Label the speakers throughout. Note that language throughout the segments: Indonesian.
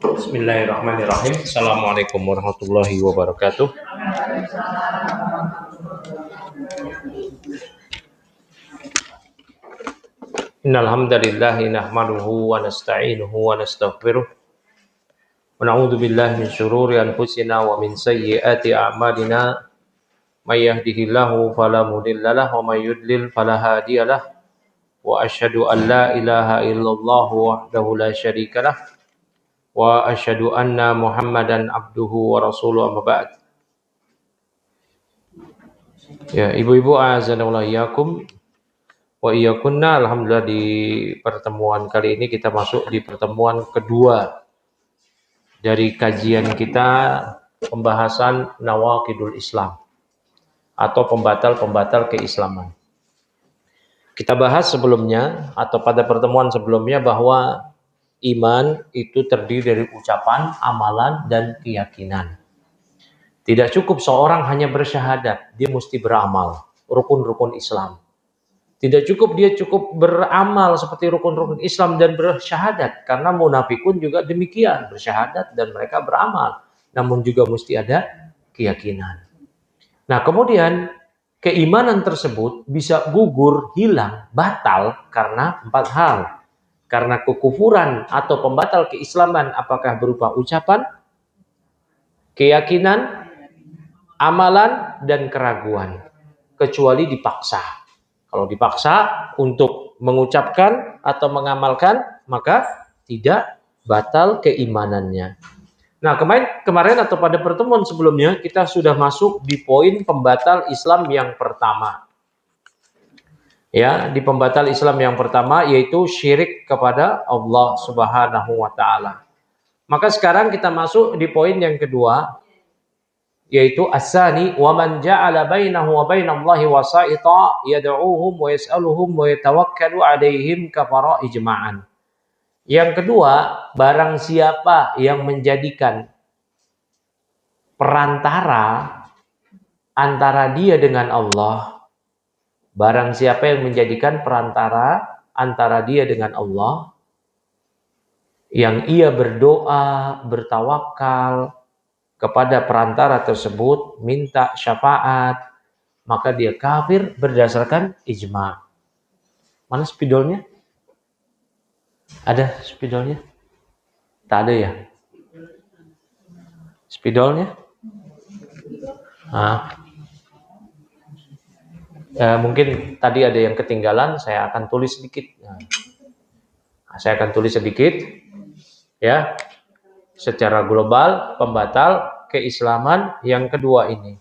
Speaker 1: Bismillahirrahmanirrahim. Assalamualaikum warahmatullahi wabarakatuh. Innal hamdalillah nahmaduhu wa nasta'inuhu wa nastaghfiruh. Wa na'udzu billahi min syururi anfusina wa min sayyiati a'malina. May yahdihillahu fala mudhillalah wa may yudlil fala hadiyalah. Wa asyhadu an la ilaha illallah wahdahu la syarikalah. Wa asyhadu anna Muhammadan abduhu wa rasuluhu amma ba'd. Ya, ibu-ibu azanallahu iyyakum wa iyyakunna. Alhamdulillah di pertemuan kali ini kita masuk di pertemuan kedua dari kajian kita pembahasan nawaqidul Islam atau pembatal-pembatal keislaman. Kita bahas sebelumnya atau pada pertemuan sebelumnya bahwa iman itu terdiri dari ucapan, amalan, dan keyakinan. Tidak cukup seorang hanya bersyahadat, dia mesti beramal, rukun-rukun Islam. Tidak cukup dia cukup beramal seperti rukun-rukun Islam dan bersyahadat, karena munafikun juga demikian, bersyahadat dan mereka beramal, namun juga mesti ada keyakinan. Nah, kemudian keimanan tersebut bisa gugur, hilang, batal karena 4 hal. Karena kekufuran atau pembatal keislaman apakah berupa ucapan, keyakinan, amalan, dan keraguan, kecuali dipaksa. Kalau dipaksa untuk mengucapkan atau mengamalkan, maka tidak batal keimanannya. Nah, kemarin atau pada pertemuan sebelumnya kita sudah masuk di poin pembatal Islam yang pertama. Ya, di pembatal Islam yang pertama yaitu syirik kepada Allah Subhanahu wa taala. Maka sekarang kita masuk di poin yang kedua, yaitu as-sani wa man ja'ala bainahu wa bainallahi wasa'ita yad'uuhum wa yas'aluhum wa yatawakkalu 'alaihim kafara ijma'an. Yang kedua, barang siapa yang menjadikan perantara antara dia dengan Allah, barang siapa yang menjadikan perantara antara dia dengan Allah, yang ia berdoa, bertawakal kepada perantara tersebut, minta syafaat, maka dia kafir berdasarkan ijma. Mana spidolnya? Ada spidolnya? Tak ada ya? Spidolnya? Mungkin tadi ada yang ketinggalan, saya akan tulis sedikit. Saya akan tulis sedikit, ya, secara global pembatal keislaman yang kedua ini.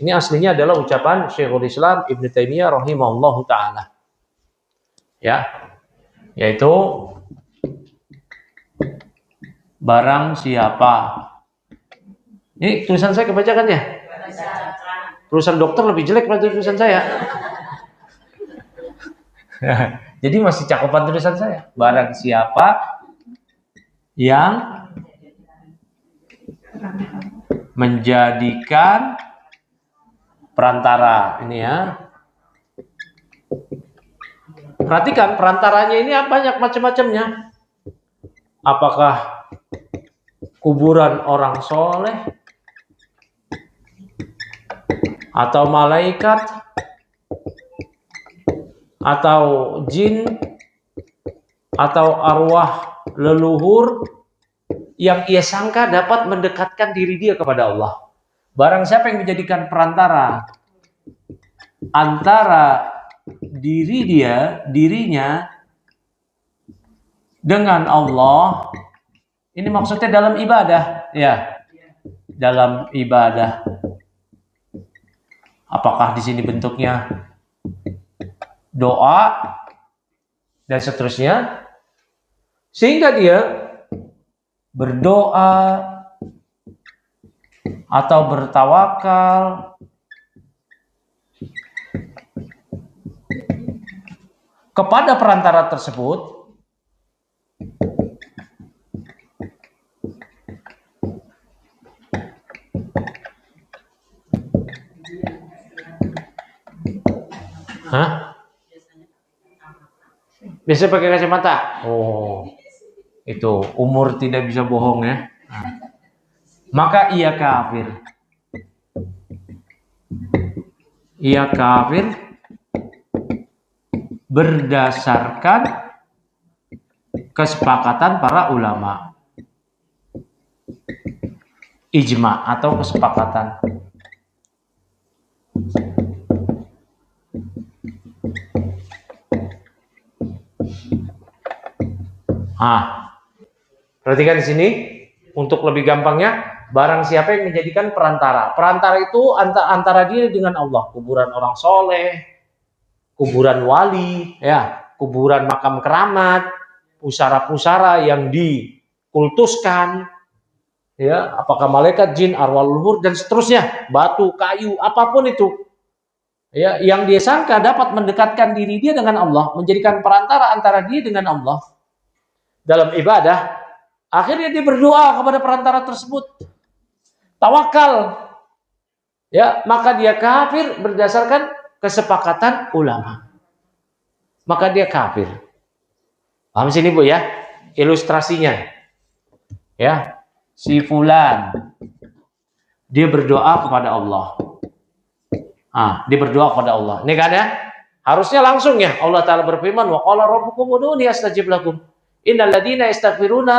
Speaker 1: Ini aslinya adalah ucapan Syekhul Islam Ibnu Taimiyah rahimahullahu taala. Ya. Yaitu barang siapa. Ini tulisan saya kebacakan ya? Tulisan dokter lebih jelek pada tulisan saya. Jadi masih cakupan tulisan saya. Barang siapa yang menjadikan perantara, ini ya. Perhatikan perantaranya ini banyak macam-macamnya. Apakah kuburan orang soleh, atau malaikat, atau jin, atau arwah leluhur yang ia sangka dapat mendekatkan diri dia kepada Allah. Barang siapa yang menjadikan perantara antara dirinya dengan Allah, ini maksudnya dalam ibadah, ya, dalam ibadah. Apakah di sini bentuknya doa dan seterusnya, sehingga dia berdoa atau bertawakal kepada perantara tersebut, biasanya pakai kacamata. Oh, Itu umur tidak bisa bohong ya. Nah, maka ia kafir. Ia kafir berdasarkan kesepakatan para ulama. Ijma atau kesepakatan. Perhatikan di sini untuk lebih gampangnya, barang siapa yang menjadikan perantara. Perantara itu antara dia dengan Allah, kuburan orang soleh, kuburan wali, ya, kuburan makam keramat, pusara-pusara yang dikultuskan, ya, apakah malaikat, jin, arwah leluhur dan seterusnya, batu, kayu, apapun itu, ya, yang dia sangka dapat mendekatkan diri dia dengan Allah, menjadikan perantara antara dia dengan Allah dalam ibadah, akhirnya dia berdoa kepada perantara tersebut, tawakal, ya, maka dia kafir berdasarkan kesepakatan ulama, maka dia kafir. Paham sini Bu ya, ilustrasinya, ya, si fulan dia berdoa kepada Allah. Dia berdoa kepada Allah. Ini kan ya, harusnya langsung ya. Allah Ta'ala berfirman, wa qala rabbukum ud'uni astajib lakum. Innal ladzina yastaghfiruna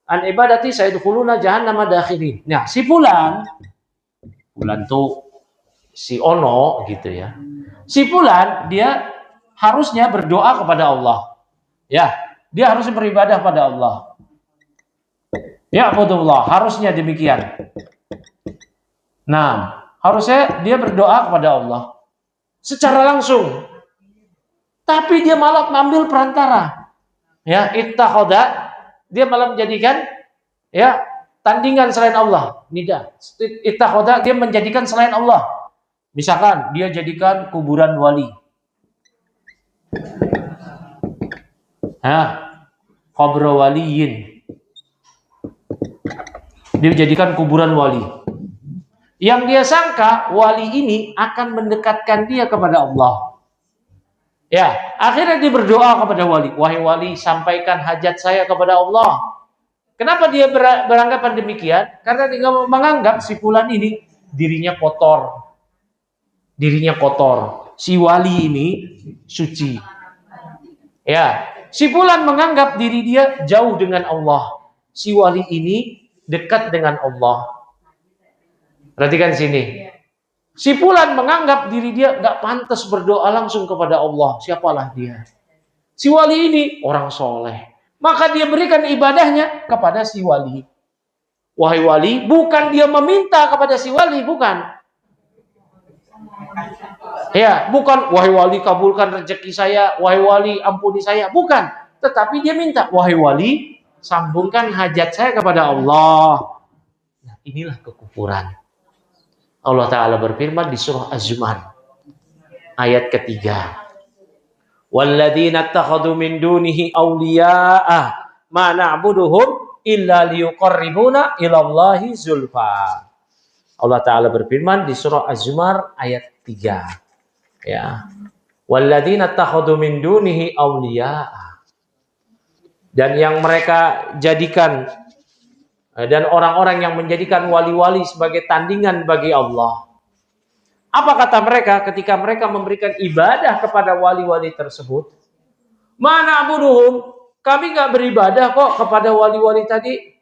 Speaker 1: an ibadati sayadkhuluna jahannama dakhirin. Nah, si fulan tuh si Ono gitu ya. Si fulan dia harusnya berdoa kepada Allah. Ya, dia harus beribadah pada Allah. Ya, Allah, harusnya demikian. Nah, harusnya dia berdoa kepada Allah secara langsung. Tapi dia malah mengambil perantara. Ya, ittakhadha, dia malah menjadikan ya tandingan selain Allah. Nida. Ittakhadha, dia menjadikan selain Allah. Misalkan dia jadikan kuburan wali. Qabr waliyin. Dia jadikan kuburan wali. Yang dia sangka wali ini akan mendekatkan dia kepada Allah. Ya, akhirnya dia berdoa kepada wali. Wahai wali, sampaikan hajat saya kepada Allah. Kenapa dia beranggapan demikian? Karena dia menganggap si fulan ini dirinya kotor. Dirinya kotor. Si wali ini suci. Ya, si fulan menganggap diri dia jauh dengan Allah. Si wali ini dekat dengan Allah. Perhatikan sini. Si fulan menganggap diri dia gak pantas berdoa langsung kepada Allah. Siapalah dia? Si wali ini orang soleh. Maka dia berikan ibadahnya kepada si wali. Wahai wali, bukan dia meminta kepada si wali, bukan. Ya, bukan wahai wali kabulkan rezeki saya, wahai wali ampuni saya, bukan. Tetapi dia minta, wahai wali sambungkan hajat saya kepada Allah. Nah, inilah kekufuran. Allah Ta'ala berfirman di surah Az-Zumar ayat ketiga, walladzina ittakhadhu min dunihi awliya'a ma na'buduhum illa liyuqarribuna ilallahi zulfa. Allah Ta'ala berfirman di surah Az-Zumar ayat 3, ya, walladzina ittakhadhu min dunihi awliya'a, dan yang mereka jadikan, dan orang-orang yang menjadikan wali-wali sebagai tandingan bagi Allah. Apa kata mereka ketika mereka memberikan ibadah kepada wali-wali tersebut? Mana abuduhum? Kami nggak beribadah kok kepada wali-wali tadi.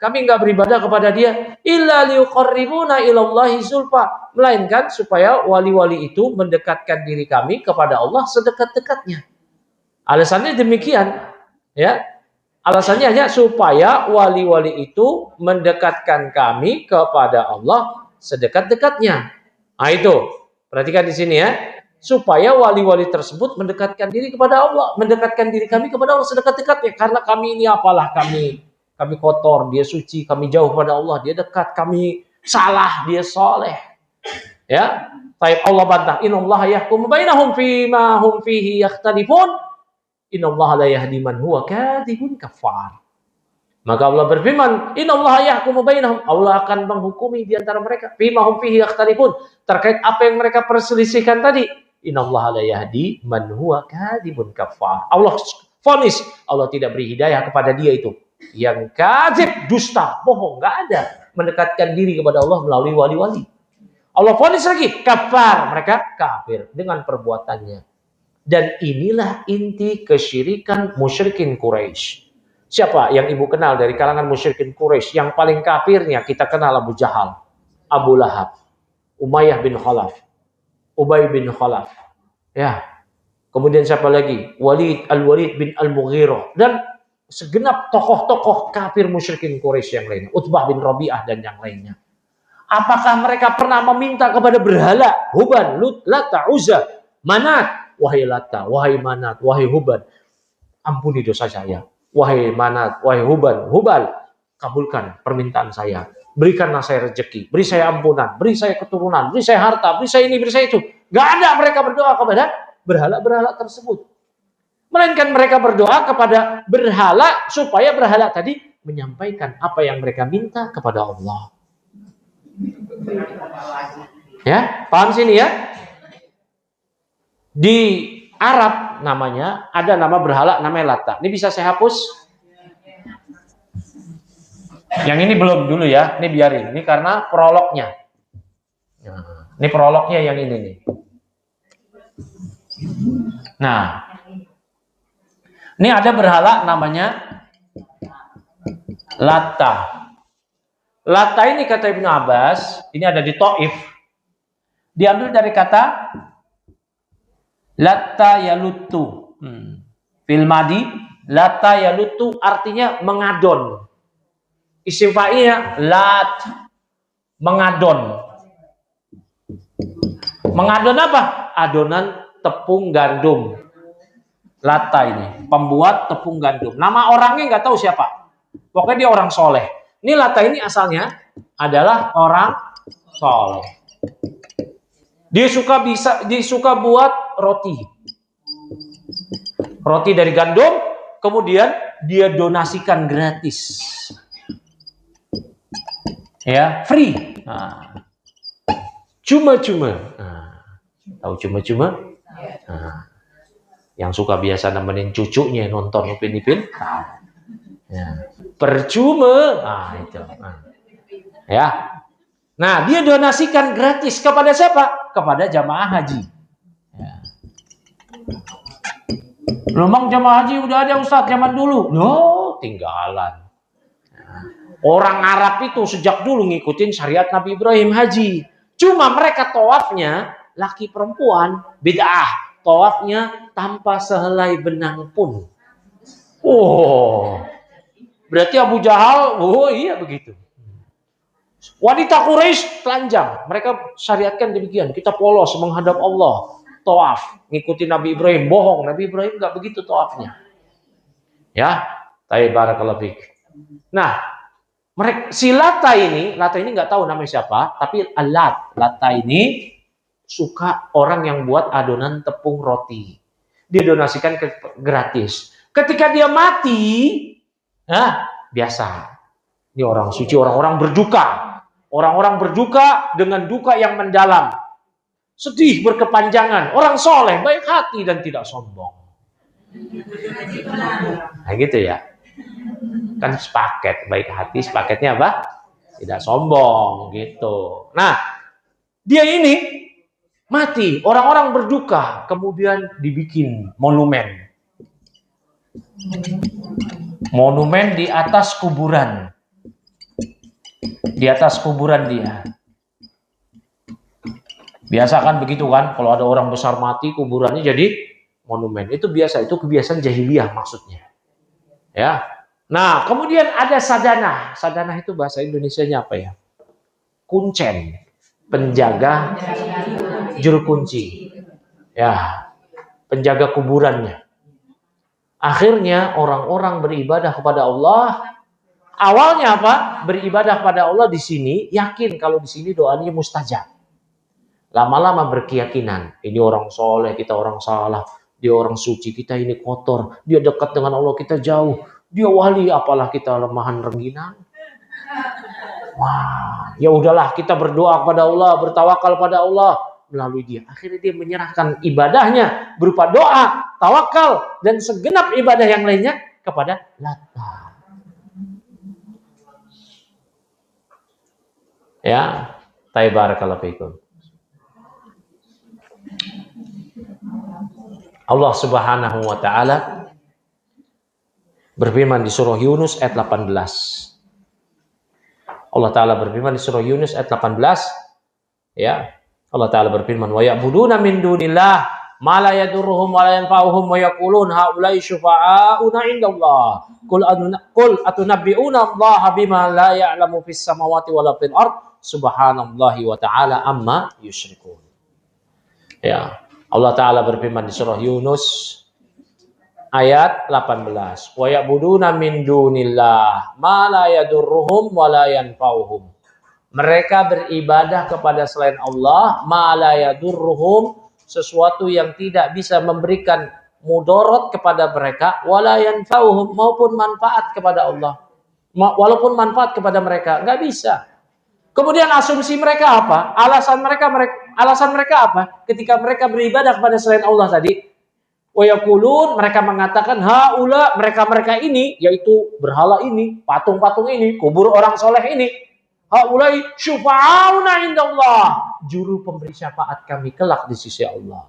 Speaker 1: Kami nggak beribadah kepada dia. Illa liuqarribuna ilallahi zulfa. Melainkan supaya wali-wali itu mendekatkan diri kami kepada Allah sedekat-dekatnya. Alasannya demikian, ya. Alasannya hanya supaya wali-wali itu mendekatkan kami kepada Allah sedekat-dekatnya. Nah itu, perhatikan di sini ya, supaya wali-wali tersebut mendekatkan diri kepada Allah, mendekatkan diri kami kepada Allah sedekat-dekatnya. Karena kami ini apalah, kami kotor, dia suci, kami jauh pada Allah, dia dekat, kami salah, dia soleh. Ya, baik, Allah bantah, innallaha yahkumu bainahum fima hum fihi yakhtalifun. Innallaha la yahdi man huwa kadzibun kafar. Maka Allah berfirman, innallaha yahkumu bainahum, Allah akan menghukumi di antara mereka fima hum fihi yakhtalifun, terkait apa yang mereka perselisihkan tadi. Innallaha la yahdi man huwa kadzibun kafar. Allah Vonis Allah tidak beri hidayah kepada dia itu. Yang kadzib, dusta, bohong, nggak ada mendekatkan diri kepada Allah melalui wali-wali. Allah vonis lagi, kafar, mereka kafir dengan perbuatannya. Dan inilah inti kesyirikan musyrikin Quraisy. Siapa yang ibu kenal dari kalangan musyrikin Quraisy? Yang paling kafirnya kita kenal Abu Jahal, Abu Lahab, Umayyah bin Khalaf, Ubay bin Khalaf. Ya. Kemudian siapa lagi? Al-Walid bin Al-Mughirah. Dan segenap tokoh-tokoh kafir musyrikin Quraisy yang lainnya. Utbah bin Rabi'ah dan yang lainnya. Apakah mereka pernah meminta kepada berhala? Hubal, Lut, Lata, Uzza, Manat. Wahai Lata, wahai Manat, wahai Hubal. Ampuni dosa saya. Wahai Manat, wahai Hubal. Kabulkan permintaan saya. Berikanlah saya rezeki. Beri saya ampunan. Beri saya keturunan. Beri saya harta. Beri saya ini, beri saya itu. Gak ada mereka berdoa kepada berhala-berhala tersebut. Melainkan mereka berdoa kepada berhala supaya berhala tadi menyampaikan apa yang mereka minta kepada Allah. Ya, paham sini ya? Di Arab namanya ada nama berhala namanya Lata. Ini bisa saya hapus? Yang ini belum dulu ya, ini biarin. Ini karena prolognya. Ini prolognya yang ini nih. Nah, ini ada berhala namanya Lata. Lata ini kata Ibnu Abbas, ini ada di Taif. Diambil dari kata Lata yalutu. Fil madi, Lata yalutu artinya mengadon. Isim fa'ilnya lat, mengadon. Mengadon apa? Adonan tepung gandum. Lata ini, pembuat tepung gandum. Nama orangnya nggak tahu siapa. Pokoknya dia orang soleh. Ini Lata ini asalnya adalah orang soleh. Dia suka buat roti. Roti dari gandum, kemudian dia donasikan gratis. Ya, free. Nah. Cuma-cuma. Nah. Tahu cuma-cuma? Nah. Yang suka biasa nemenin cucunya nonton Upin Ipin. Ya. Percuma. Nah, itu. Nah. Ya. Nah, dia donasikan gratis kepada siapa? Kepada jamaah haji. Ya. Memang jamaah haji udah ada Ustadz zaman dulu. No, tinggalan. Orang Arab itu sejak dulu ngikutin syariat Nabi Ibrahim haji. Cuma mereka tawafnya laki perempuan bid'ah. Tawafnya tanpa sehelai benang pun. Oh, berarti Abu Jahal, oh iya begitu. Wanita Quraisy telanjang. Mereka syariatkan demikian. Kita polos menghadap Allah. Tawaf, ngikutin Nabi Ibrahim. Bohong, Nabi Ibrahim nggak begitu tawafnya. Ya, barakallahu fiik. Nah, si Lata ini nggak tahu namanya siapa, tapi Lata ini suka orang yang buat adonan tepung roti. Dia donasikan gratis. Ketika dia mati, biasa. Ini orang suci, orang-orang berduka. Orang-orang berduka dengan duka yang mendalam. Sedih berkepanjangan. Orang soleh, baik hati dan tidak sombong. Nah gitu ya. Kan sepaket, baik hati, sepaketnya apa? Tidak sombong gitu. Nah, dia ini mati, orang-orang berduka, kemudian dibikin monumen. Monumen di atas kuburan. Di atas kuburan dia. Biasa kan begitu kan, kalau ada orang besar mati, kuburannya jadi monumen. Itu biasa, itu kebiasaan jahiliyah maksudnya. Ya. Nah, kemudian ada sadanah. Sadanah itu bahasa Indonesianya apa ya? Kuncen, penjaga juru kunci. Ya, penjaga kuburannya. Akhirnya orang-orang beribadah kepada Allah. Awalnya apa? Beribadah kepada Allah di sini, yakin kalau di sini doanya mustajab. Lama-lama berkeyakinan, ini orang soleh, kita orang salah. Dia orang suci, kita ini kotor. Dia dekat dengan Allah, kita jauh. Dia wali, apalah kita lemahan rengginang. Wah, ya udahlah kita berdoa kepada Allah, bertawakal pada Allah. melalui dia. Akhirnya dia menyerahkan ibadahnya berupa doa, tawakal, dan segenap ibadah yang lainnya kepada Lata. Ya, barakallahu fikum. Allah Subhanahu wa taala berfirman di surah Yunus ayat 18. Allah taala berfirman di surah Yunus ayat 18, ya. Allah taala berfirman, "Wa ya'buduna min dunillah ma la yadurruhum wa la yanfa'uhum wa yaqulun haula'i syufa'auna 'indallah. Qul atunabbi'una Allah bima la ya'lamu fis samawati wa la fil ard subhanallahi wa ta'ala amma yusyrikun." Ya, Allah taala berfirman di surah Yunus ayat 18. Wa ya'buduna min dunillah ma la yadurruhum wa la yanfa'uhum. Mereka beribadah kepada selain Allah, ma la yadurruhum, sesuatu yang tidak bisa memberikan mudarat kepada mereka, wa la yanfa'uhum, maupun manfaat kepada Allah. Walaupun manfaat kepada mereka, nggak bisa. Kemudian asumsi mereka apa? Alasan mereka apa? Ketika mereka beribadah kepada selain Allah tadi, wa yaqulun, mereka mengatakan haula, mereka ini, yaitu berhala ini, patung-patung ini, kubur orang soleh ini, haulai syufa'auna indallah, juru pemberi syafaat kami kelak di sisi Allah.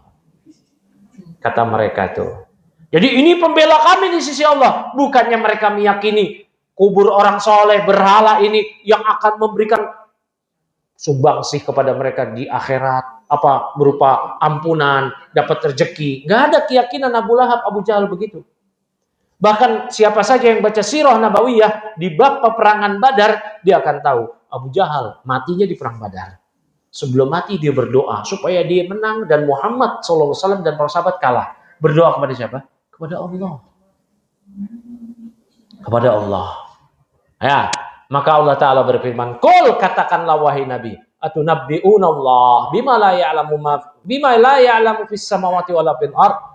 Speaker 1: Kata mereka tuh. Jadi ini pembela kami di sisi Allah. Bukannya mereka meyakini kubur orang soleh, berhala ini yang akan memberikan sumbangsih kepada mereka di akhirat, apa berupa ampunan, dapat rezeki. Gak ada keyakinan Abu Lahab, Abu Jahal begitu. Bahkan siapa saja yang baca sirah nabawiyah di bab peperangan Badar, dia akan tahu Abu Jahal matinya di perang Badar. Sebelum mati dia berdoa supaya dia menang dan Muhammad SAW dan para sahabat kalah. Berdoa kepada siapa? Kepada Allah. Kepada Allah. Ya, maka Allah Ta'ala berfirman, "Qul, katakanlah wahai Nabi, atunabbi'una Allah bima la ya'lamu fis samawati wala fil ard."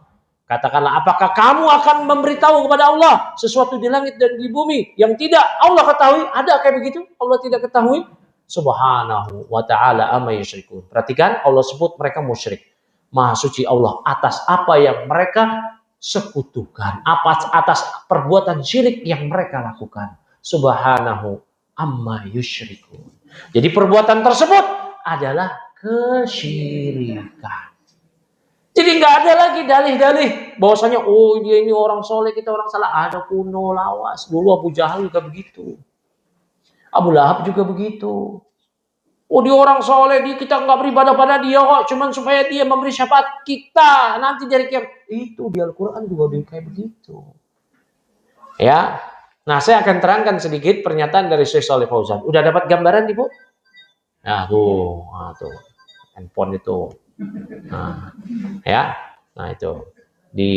Speaker 1: Katakanlah, apakah kamu akan memberitahu kepada Allah sesuatu di langit dan di bumi yang tidak Allah ketahui? Ada kayak begitu? Allah tidak ketahui? Subhanahu wa ta'ala amma yusyrikun. Perhatikan, Allah sebut mereka musyrik. Maha suci Allah atas apa yang mereka sekutukan, atas perbuatan syirik yang mereka lakukan. Subhanahu amma yusyrikun. Jadi perbuatan tersebut adalah kesyirikan. Jadi nggak ada lagi dalih-dalih bahwasanya oh dia ini orang soleh, kita orang salah. Ada kuno lawas. Dulu Abu Jahal juga begitu. Abu Lahab juga begitu. Oh dia orang soleh, kita nggak beribadah pada dia kok, cuman supaya dia memberi syafaat kita nanti dari kiamat. Itu di Al-Quran juga kayak begitu. Ya, nah saya akan terangkan sedikit pernyataan dari Syekh Shalih Fauzan. Udah dapat gambaran nih Bu? Nah tuh, handphone itu. Nah, ya, nah itu di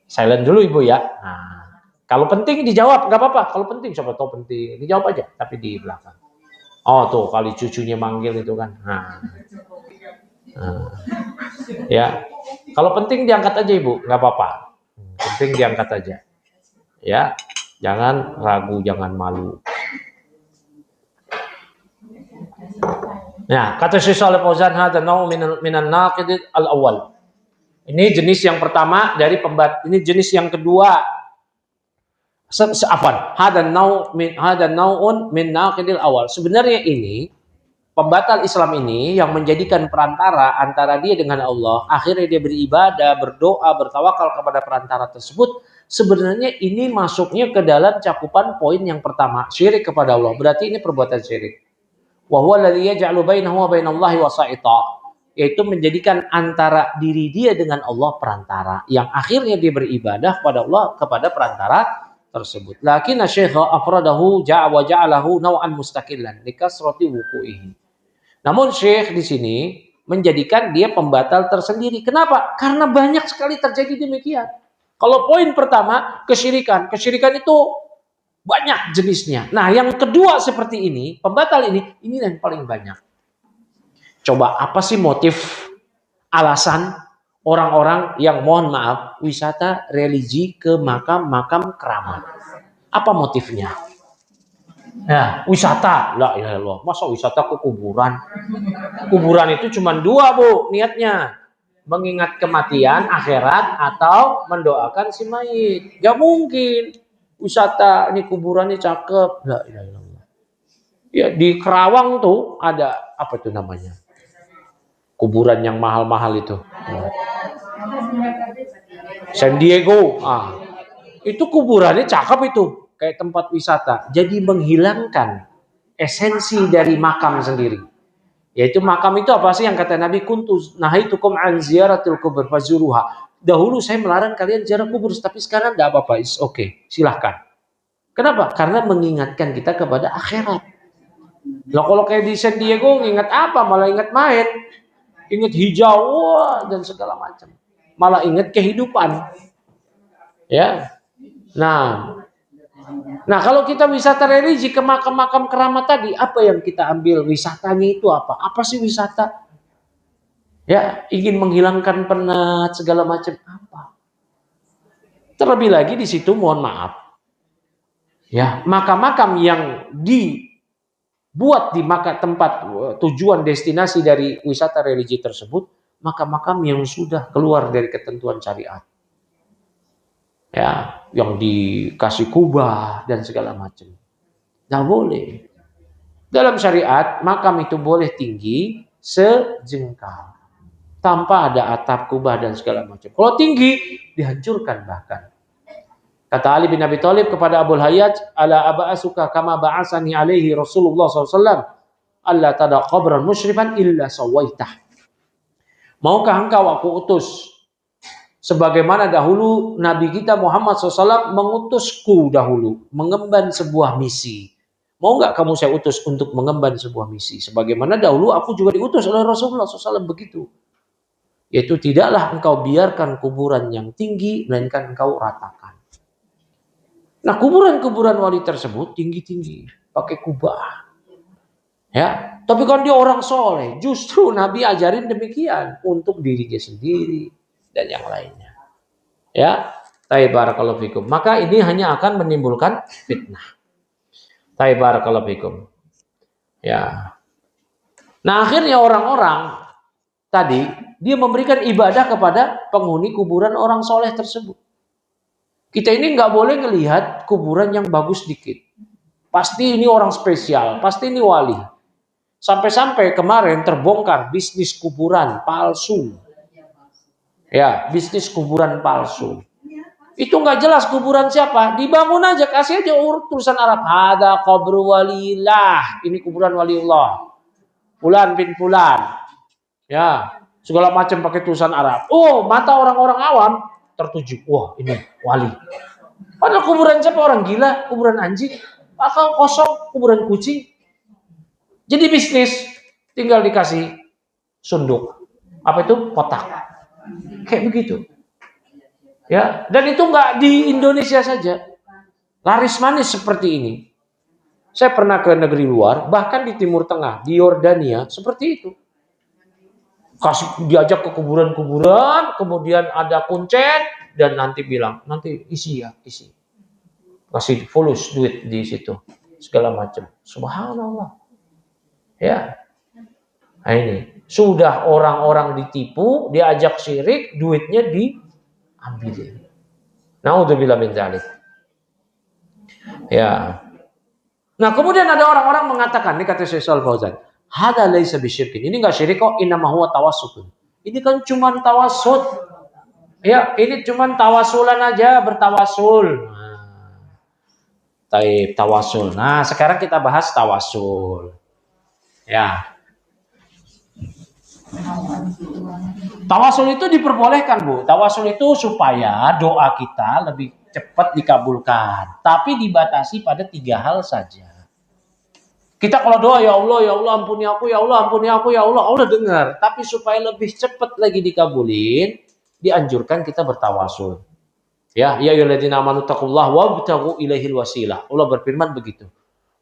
Speaker 1: silent dulu Ibu ya. Nah, kalau penting dijawab nggak apa-apa. Kalau penting siapa tahu penting dijawab aja, tapi di belakang. Oh tuh kali cucunya manggil itu kan. Nah, ya, kalau penting diangkat aja Ibu, nggak apa-apa. Penting diangkat aja. Ya, jangan ragu, jangan malu. Nah, kata Syekh Shalih Fauzan, hadza nau' minan naqid al-awwal. Ini jenis yang pertama dari ini jenis yang kedua. Hadza nau'un min naqidil awal. Sebenarnya ini pembatal Islam ini yang menjadikan perantara antara dia dengan Allah, akhirnya dia beribadah, berdoa, bertawakal kepada perantara tersebut. Sebenarnya ini masuknya ke dalam cakupan poin yang pertama, syirik kepada Allah. Berarti ini perbuatan syirik. Wa huwa alladhi yaj'alu bainahu wa bainallahi wasa'ita, yaitu menjadikan antara diri dia dengan Allah perantara, yang akhirnya dia beribadah kepada Allah kepada perantara tersebut. Lakin Syekh afradahu wa ja'alahu naw'an mustaqillan likasrati wuqu'ihi. Namun Syekh di sini menjadikan dia pembatal tersendiri. Kenapa? Karena banyak sekali terjadi demikian. Kalau poin pertama kesyirikan itu banyak jenisnya. Nah, yang kedua seperti ini, pembatal ini yang paling banyak. Coba apa sih motif, alasan orang-orang yang mohon maaf wisata religi ke makam-makam keramat? Apa motifnya? Nah, wisata. La ilaha illallah. Masa wisata ke kuburan? Kuburan itu cuma dua, Bu, niatnya. Mengingat kematian, akhirat, atau mendoakan si mayit. Gak mungkin. Wisata, ini kuburannya cakep. La ilaha illallah. Ya, di Kerawang tuh ada, apa itu namanya? Kuburan yang mahal-mahal itu. San Diego. Itu kuburannya cakep itu. Kayak tempat wisata. Jadi menghilangkan esensi dari makam sendiri. Yaitu makam itu apa sih yang kata Nabi, kuntu nahaitukum an ziyaratil kubur fazuruha. Dahulu saya melarang kalian ziarah kubur, tapi sekarang enggak apa-apa, is okay, silahkan. Kenapa? Karena mengingatkan kita kepada akhirat. Lah kalau kayak di San Diego ingat apa? Malah ingat main, ingat hijau dan segala macam. Malah ingat kehidupan. Ya. Nah, kalau kita wisata religi ke makam-makam keramat tadi, apa yang kita ambil wisatanya itu apa? Apa sih wisata? Ya, ingin menghilangkan penat segala macam apa? Terlebih lagi di situ mohon maaf. Ya, makam-makam yang dibuat di tempat tujuan destinasi dari wisata religi tersebut, makam-makam yang sudah keluar dari ketentuan syariat. Ya, yang dikasih kubah dan segala macam. Nggak boleh. Dalam syariat, makam itu boleh tinggi sejengkal. Tanpa ada atap, kubah, dan segala macam. Kalau tinggi, dihancurkan bahkan. Kata Ali bin Abi Thalib kepada Abu Hayyaj, ala aba'asuka kama ba'asani alaihi Rasulullah SAW. Allah tada qabran musyrifan illa sawaitah. Maukah engkau aku utus sebagaimana dahulu Nabi kita Muhammad SAW mengutusku dahulu mengemban sebuah misi. Mau nggak kamu saya utus untuk mengemban sebuah misi? Sebagaimana dahulu aku juga diutus oleh Rasulullah SAW begitu. Yaitu tidaklah engkau biarkan kuburan yang tinggi, melainkan engkau ratakan. Nah, kuburan-kuburan wali tersebut tinggi-tinggi, pakai kubah. Ya, tapi kan dia orang soleh. Justru Nabi ajarin demikian untuk dirinya sendiri dan yang lainnya. Ya, barakallahu fikum. Maka ini hanya akan menimbulkan fitnah. Barakallahu fikum. Ya. Nah, akhirnya orang-orang tadi dia memberikan ibadah kepada penghuni kuburan orang soleh tersebut. Kita ini nggak boleh ngelihat kuburan yang bagus dikit. Pasti ini orang spesial, pasti ini wali. Sampai-sampai kemarin terbongkar bisnis kuburan palsu. Ya, bisnis kuburan palsu. Itu nggak jelas kuburan siapa. Dibangun aja, kasih aja tulisan Arab. Ada qabru walillah. Ini kuburan waliullah. Fulan bin fulan. Ya, segala macam pakai tulisan Arab. Oh, mata orang-orang awam tertuju. Wah, ini wali. Padahal kuburan siapa? Orang gila, kuburan anjing. Akal kosong, kuburan kucing. Jadi bisnis, tinggal dikasih sunduk. Apa itu? Kotak. Kayak begitu. Ya, dan itu nggak di Indonesia saja. Laris manis seperti ini. Saya pernah ke negeri luar, bahkan di Timur Tengah, di Yordania, seperti itu. Diajak ke kuburan-kuburan, kemudian ada kuncen, dan nanti bilang, nanti isi. Kasih fulus duit di situ, segala macam. Subhanallah. Ya, nah ini sudah orang-orang ditipu, diajak syirik, duitnya diambil. Naudzubillah min dzalik. Ya. Nah, kemudian ada orang-orang mengatakan, ini kata Syekh Shalal Fauzan, hada laisa bisyirkin. Ini enggak syirik kok, innama huwa tawassut. Ini kan cuma tawassut. Ya, ini cuma tawasulan aja, bertawasul. Tawasul. Nah, sekarang kita bahas tawasul. Ya. Tawasul itu diperbolehkan, Bu. Tawasul itu supaya doa kita lebih cepat dikabulkan. Tapi dibatasi pada 3 hal saja. Kita kalau doa, ya Allah ampuni aku, ya Allah ampuni aku, ya Allah, Allah dengar. Tapi supaya lebih cepat lagi dikabulin, dianjurkan kita bertawasul. Ya ayyuhalladzina amanu taqullaha wabtaghu ilaihil wasilah. Allah berfirman begitu.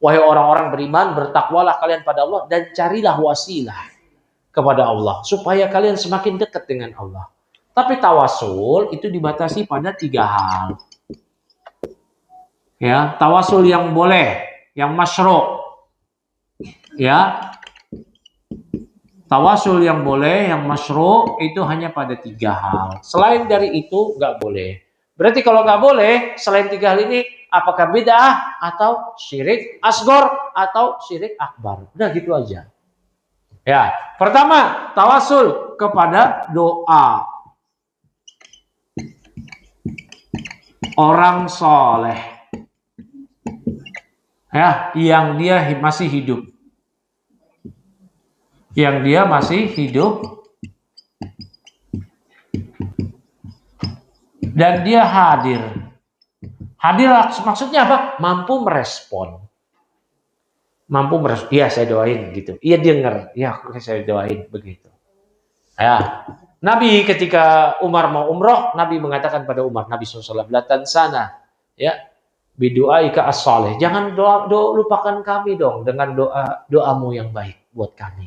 Speaker 1: Wahai orang-orang beriman, bertakwalah kalian pada Allah dan carilah wasilah kepada Allah supaya kalian semakin dekat dengan Allah. Tapi tawasul itu dibatasi pada 3 hal. Ya, tawasul yang boleh, yang masyru'. Ya. Tawasul yang boleh, yang masyru' itu hanya pada 3 hal. Selain dari itu nggak boleh. Berarti kalau nggak boleh, selain 3 hal ini, apakah bid'ah atau syirik asghar atau syirik akbar. Udah gitu aja. Ya, pertama tawasul kepada doa orang soleh, ya, yang dia masih hidup, dan dia hadir. Hadir maksudnya apa? Mampu merespon. Iya saya doain gitu. Iya dengar. Ya saya doain begitu. Ya. Nabi ketika Umar mau umroh, Nabi mengatakan pada Umar, Nabi SAW, latan sana, ya, bidu'aika as-salih. Jangan lupakan kami dong dengan doamu yang baik buat kami.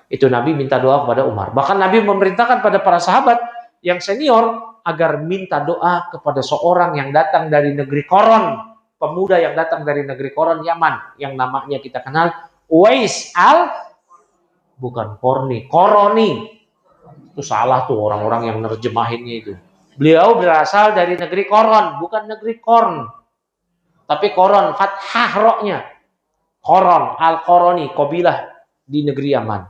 Speaker 1: Itu Nabi minta doa kepada Umar. Bahkan Nabi memerintahkan pada para sahabat yang senior agar minta doa kepada seorang yang datang dari negeri Qoron. Pemuda yang datang dari negeri Qoron, Yaman, yang namanya kita kenal Uwais bukan Koroni. Itu salah tuh orang-orang yang nerjemahinnya itu. Beliau berasal dari negeri Qoron, bukan negeri Korn. Tapi Qoron, fathah roknya. Qoron, Al-Qoroni, kabilah di negeri Yaman.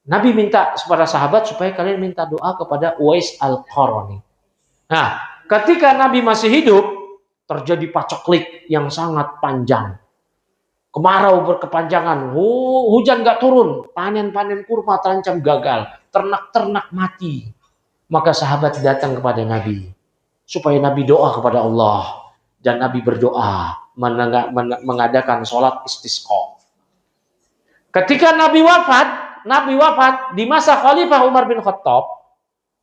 Speaker 1: Nabi minta kepada sahabat supaya kalian minta doa kepada Uwais Al-Qarani. Nah, ketika Nabi masih hidup, terjadi paceklik yang sangat panjang. Kemarau berkepanjangan, hujan gak turun, panen-panen kurma terancam gagal, ternak-ternak mati. Maka sahabat datang kepada Nabi, supaya Nabi doa kepada Allah. Dan Nabi berdoa, mengadakan sholat istisqa. Ketika Nabi wafat di masa Khalifah Umar bin Khattab,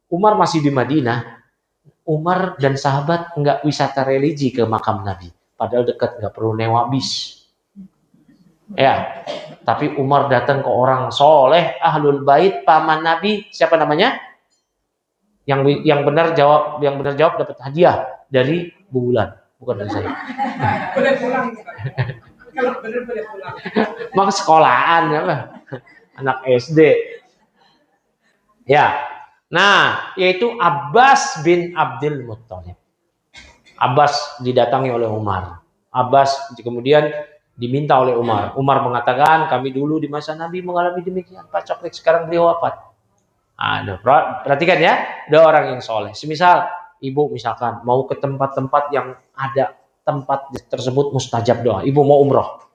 Speaker 1: Umar masih di Madinah. Umar dan sahabat nggak wisata religi ke makam Nabi, padahal dekat, nggak perlu nyewa bis. Ya, tapi Umar datang ke orang soleh, ahlul bait, paman Nabi, siapa namanya? Yang benar jawab dapat hadiah dari bulan, bukan dari saya. Boleh pulang. Kalau benar boleh pulang. Mak sekolahan apa? Anak SD. Ya. Nah, yaitu Abbas bin Abdul Muttalib. Abbas didatangi oleh Umar. Abbas kemudian diminta oleh Umar. Umar mengatakan, kami dulu di masa Nabi mengalami demikian. Pak Coklik sekarang beliau wafat. Nah, perhatikan ya, ada orang yang soleh. Semisal ibu misalkan mau ke tempat-tempat yang ada tempat tersebut mustajab doa. Ibu mau umroh.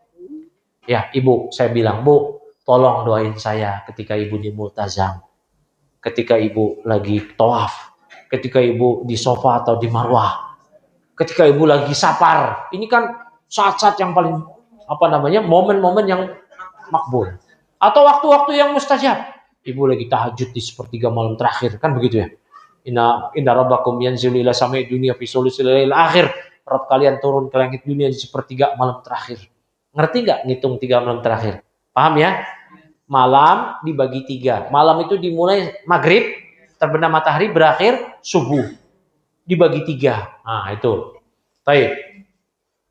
Speaker 1: Ya, ibu, saya bilang, Bu, tolong doain saya ketika ibu di Multazam. Ketika ibu lagi tawaf, ketika ibu di sofa atau di marwah, ketika ibu lagi safar, ini kan saat-saat yang paling momen-momen yang makbul, atau waktu-waktu yang mustajab. Ibu lagi tahajud di sepertiga malam terakhir, kan begitu ya? Inna rabbakum yanzilu ila samai dunia fi sulusil lail akhir. Rabb kalian turun ke langit dunia di sepertiga malam terakhir. Ngerti nggak ngitung 3 malam terakhir? Paham ya? Malam dibagi 3. Malam itu dimulai maghrib, terbenam matahari, berakhir subuh. Dibagi 3. Nah itu. Baik.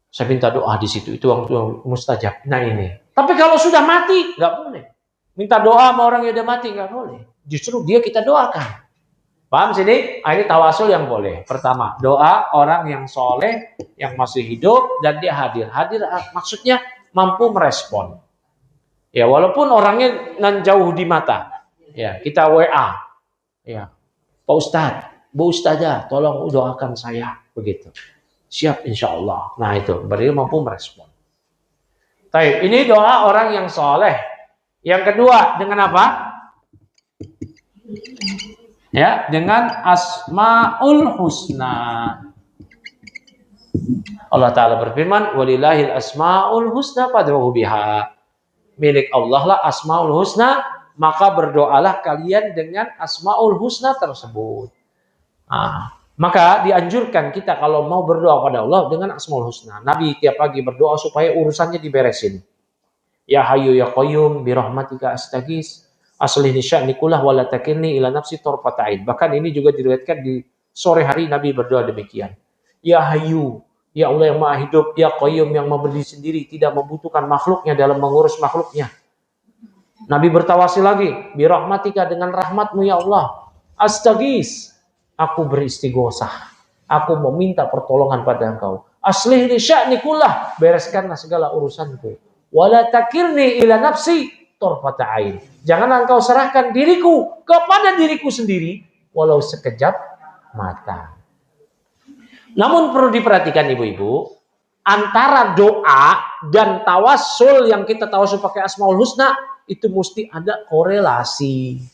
Speaker 1: Saya minta doa di situ. Itu waktu mustajab. Nah ini. Tapi kalau sudah mati, nggak boleh. Minta doa sama orang yang udah mati, nggak boleh. Justru dia kita doakan. Paham sini? Ini tawasul yang boleh. Pertama, doa orang yang soleh, yang masih hidup, dan dia hadir. Hadir maksudnya mampu merespon. Ya, walaupun orangnya nan jauh di mata. Ya, kita WA. Ya. Pak Ustadz, Bu Ustadzah, tolong doakan saya. Begitu. Siap insya Allah. Nah itu, berarti mampu merespon. Baik, ini doa orang yang soleh. Yang kedua, dengan apa? Ya, dengan Asmaul Husna. Allah Ta'ala berfirman, walillahil asmaul husna fad'uhu biha. Milik Allah lah Asmaul Husna, maka berdoalah kalian dengan Asmaul Husna tersebut. Nah, maka dianjurkan kita kalau mau berdoa pada Allah dengan Asmaul Husna. Nabi tiap pagi berdoa supaya urusannya diberesin. Ya Hayyu ya Qayyum bi rahmatika astaghits aslihni sya'ni kullah wa la takilni ila nafsi tarfata ain. Bahkan ini juga diriwayatkan di sore hari Nabi berdoa demikian. Ya Hayyu, Ya Allah yang maha hidup, ya Qayyum yang memberi sendiri, tidak membutuhkan makhluknya dalam mengurus makhluknya. Nabi bertawasil lagi, birahmatika dengan rahmatmu ya Allah. Astaghis, aku beristighosah. Aku meminta pertolongan pada engkau. Aslih li sya'ni kullah, bereskanlah segala urusanku. Wala takirni ila nafsi torfata ain. Jangan engkau serahkan diriku kepada diriku sendiri, walau sekejap mata. Namun perlu diperhatikan ibu-ibu, antara doa dan tawassul yang kita tawassul pakai Asmaul Husna itu mesti ada korelasi.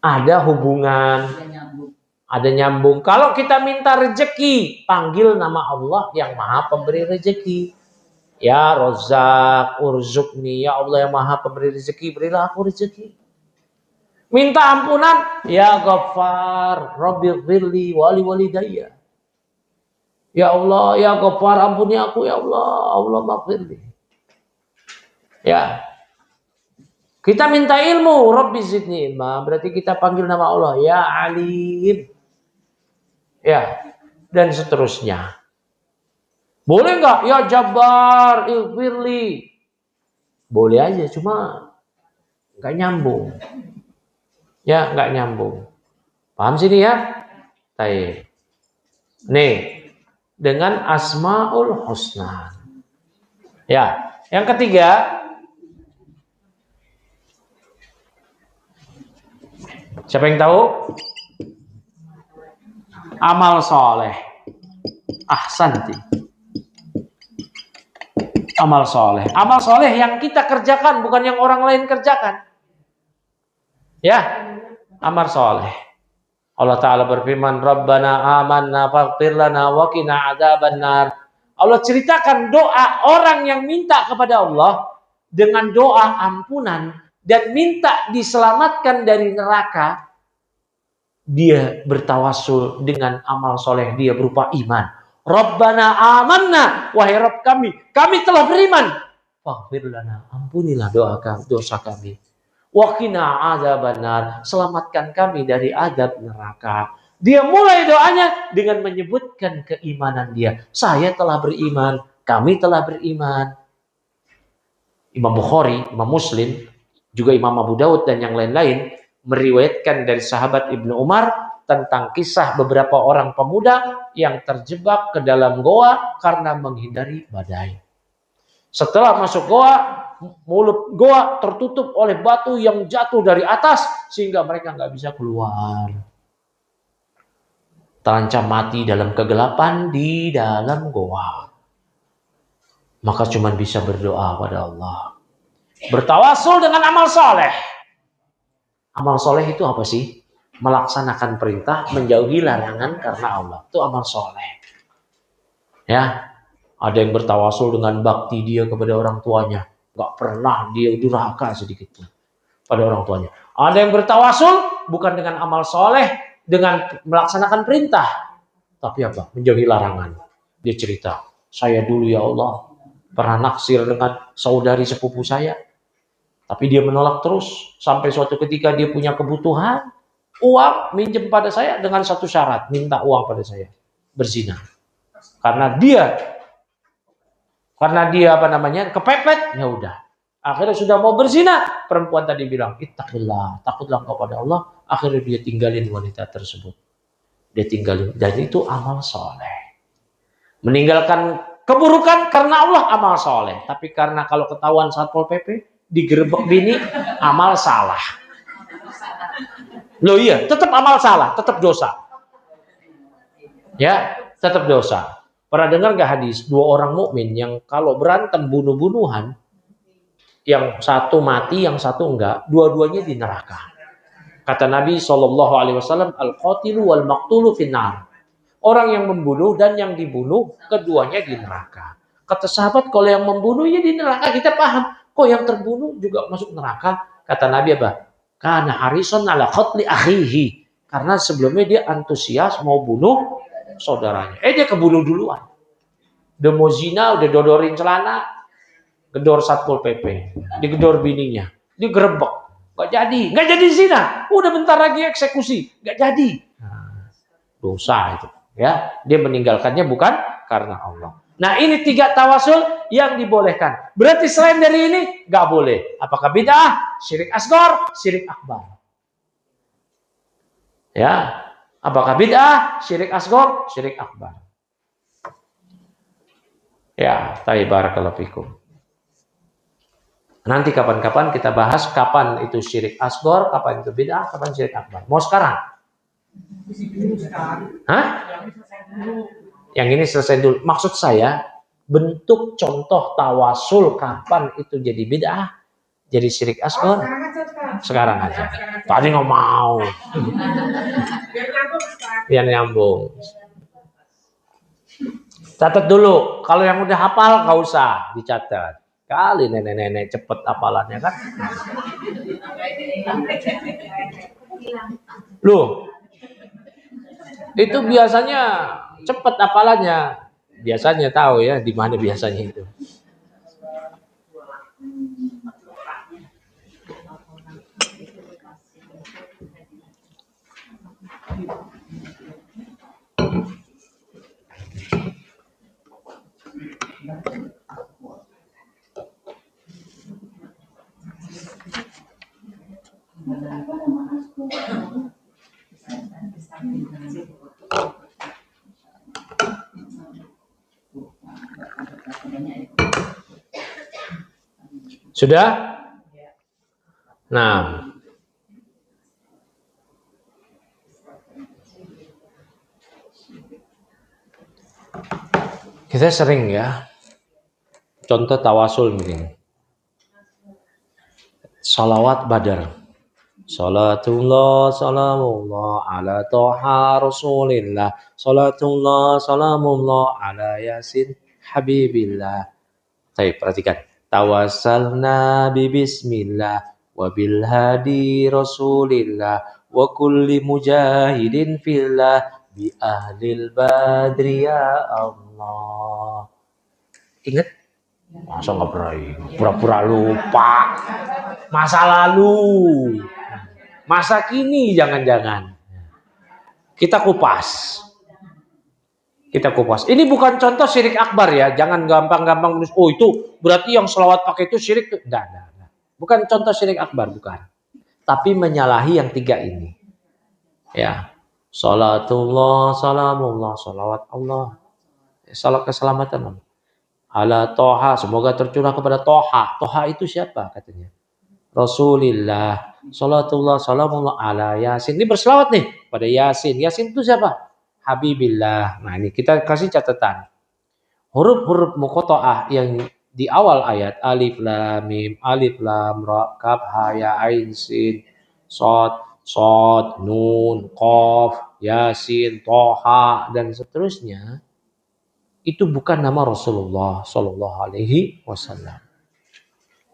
Speaker 1: Ada hubungan, ada nyambung. Kalau kita minta rezeki, panggil nama Allah yang Maha Pemberi rezeki. Ya Razzaq, urzuqni, ya Allah yang Maha Pemberi rezeki, berilah aku rezeki. Minta ampunan, ya Ghaffar, Rabbighfirli wali walidayya. Ya Allah, ya Ghaffar, ampuni aku ya Allah, Allah maghfirli. Ya. Kita minta ilmu, Rabbi zidni ilma, berarti kita panggil nama Allah, ya Alim. Ya, dan seterusnya. Boleh enggak? Ya Jabbar, Ighfirli. Boleh aja, cuma enggak nyambung. Ya, enggak nyambung. Paham sini ya? Baik. Nih, dengan Asmaul Husna. Ya, yang ketiga, siapa yang tahu? Amal soleh. Ahsanti. Amal soleh. Amal soleh yang kita kerjakan, bukan yang orang lain kerjakan. Ya, amal soleh. Allah Ta'ala berfirman, Rabbana amanna faghfir lana wa qina adzabannar. Allah ceritakan doa orang yang minta kepada Allah dengan doa ampunan dan minta diselamatkan dari neraka. Dia bertawassul dengan amal soleh dia berupa iman. Rabbana amanna, wahai Rabb kami telah beriman. Faghfir lana, ampunilah dosa kami. Wa qina adzabannar, selamatkan kami dari azab neraka. Dia mulai doanya dengan menyebutkan keimanan dia. Saya telah beriman, kami telah beriman. Imam Bukhari, Imam Muslim, juga Imam Abu Daud dan yang lain-lain meriwayatkan dari sahabat Ibnu Umar tentang kisah beberapa orang pemuda yang terjebak ke dalam goa karena menghindari badai. Setelah masuk goa, mulut goa tertutup oleh batu yang jatuh dari atas sehingga mereka nggak bisa keluar. Terancam mati dalam kegelapan di dalam goa. Maka cuma bisa berdoa pada Allah. Bertawasul dengan amal soleh. Amal soleh itu apa sih? Melaksanakan perintah, menjauhi larangan karena Allah. Itu amal soleh. Ya, ada yang bertawasul dengan bakti dia kepada orang tuanya. Gak pernah dia durhaka sedikit pun pada orang tuanya. Ada yang bertawasul bukan dengan amal soleh, dengan melaksanakan perintah. Tapi apa? Menjauhi larangan. Dia cerita, saya dulu ya Allah pernah naksir dengan saudari sepupu saya. Tapi dia menolak terus. Sampai suatu ketika dia punya kebutuhan. Uang minjem pada saya dengan satu syarat. Minta uang pada saya. Berzina. Karena dia kepepet, ya udah. Akhirnya sudah mau berzina, perempuan tadi bilang, ittaqillah, takutlah kepada Allah. Akhirnya dia tinggalin wanita tersebut. Dia tinggalin, dan itu amal soleh. Meninggalkan keburukan karena Allah amal soleh. Tapi karena kalau ketahuan Satpol PP, digerebek bini, amal salah. Loh iya, tetap amal salah, tetap dosa. Ya, tetap dosa. Pernah dengar gak hadis dua orang mukmin yang kalau berantem bunuh-bunuhan, yang satu mati, yang satu enggak, dua-duanya di neraka. Kata Nabi SAW, al-qatilu wal maqtulu finnar. Orang yang membunuh dan yang dibunuh, keduanya di neraka. Kata sahabat, kalau yang membunuh ya di neraka, kita paham. Kok yang terbunuh juga masuk neraka? Kata Nabi apa? Kana harisun ala qatli akhihi. Karena sebelumnya dia antusias mau bunuh saudaranya. Dia kebunuh duluan. Udah mau zina, udah dodorin celana, gedor Satpol PP, digedor bininya, digerebek, nggak jadi zina, udah bentar lagi eksekusi, nggak jadi. Nah, dosa itu, Ya, dia meninggalkannya bukan karena Allah. Nah, ini 3 tawasul yang dibolehkan. Berarti selain dari ini nggak boleh. Apakah bid'ah, syirik asghar, syirik akbar? Ya, apakah bid'ah, syirik asghar, syirik akbar? Ya, barakallahu fikum. Nanti kapan-kapan kita bahas kapan itu syirik asghar, kapan itu bid'ah, kapan syirik akbar. Mau sekarang? Hah? Yang ini selesai dulu. Maksud saya, bentuk contoh tawasul kapan itu jadi bid'ah, jadi syirik asghar? Sekarang aja. Tadi nggak mau. Biar nyambung. Catat dulu. Kalau yang udah hafal nggak usah dicatat. Kali nenek-nenek cepet hafalannya kan. Loh, itu biasanya cepet hafalannya. Biasanya tahu ya di mana biasanya itu. Sudah? Nah, kita sering ya, contoh tawasul begini. Salawat badar. Salatullah salamullah ala toha rasulillah. Salatullah salamullah ala yasin habibillah. Perhatikan. Tawassalna bismillah wa bil hadi rasulillah wa kulli mujahidin fillah bi ahlil badri ya Allah. Ingat? Masa nggak pernah ingat? Pura-pura lupa. Masa lalu. Masa kini jangan-jangan. Kita kupas. Kita kupas. Ini bukan contoh syirik akbar ya. Jangan gampang-gampang menulis, oh itu berarti yang selawat pakai itu syirik. Enggak. Bukan contoh syirik akbar, bukan. Tapi menyalahi yang 3 ini. Ya. Salatullah, salamullah, salawat Allah. Salat keselamatan Allah. Ala Toha, semoga tercurah kepada Toha. Toha itu siapa katanya? Rasulillah. Salatullah, salamullah ala Yasin. Ini berselawat nih pada Yasin. Yasin itu siapa? Habibillah. Nah ini kita kasih catatan. Huruf-huruf muqatta'ah yang di awal ayat alif lam mim, alif lam ra, kaf ha ya ain sin, shad, nun, qaf, yasin, toha dan seterusnya. Itu bukan nama Rasulullah Shallallahu Alaihi Wasallam.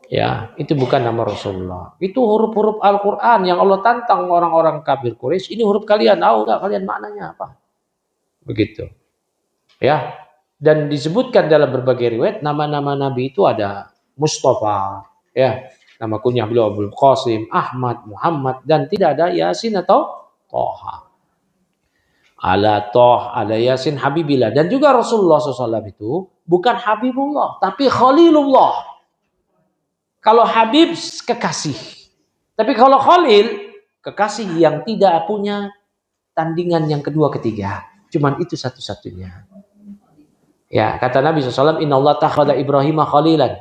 Speaker 1: Ya, itu bukan nama Rasulullah. Itu huruf-huruf Al-Quran yang Allah tantang orang-orang kafir Quraisy. Ini huruf kalian, tahu nggak kalian maknanya apa? Begitu. Ya, dan disebutkan dalam berbagai riwayat nama-nama Nabi itu ada Mustafa, ya, nama kunyah beliau Abdul Qasim, Ahmad, Muhammad, dan tidak ada Yasin atau Toha. Ala Yasin Habibillah. Dan juga Rasulullah SAW itu bukan Habibullah, tapi Khalilullah. Kalau Habib, kekasih. Tapi kalau Khalil, kekasih yang tidak punya tandingan yang kedua ketiga. Cuman itu satu-satunya. Ya, kata Nabi SAW, Inna Allah takhada Ibrahim khalilan.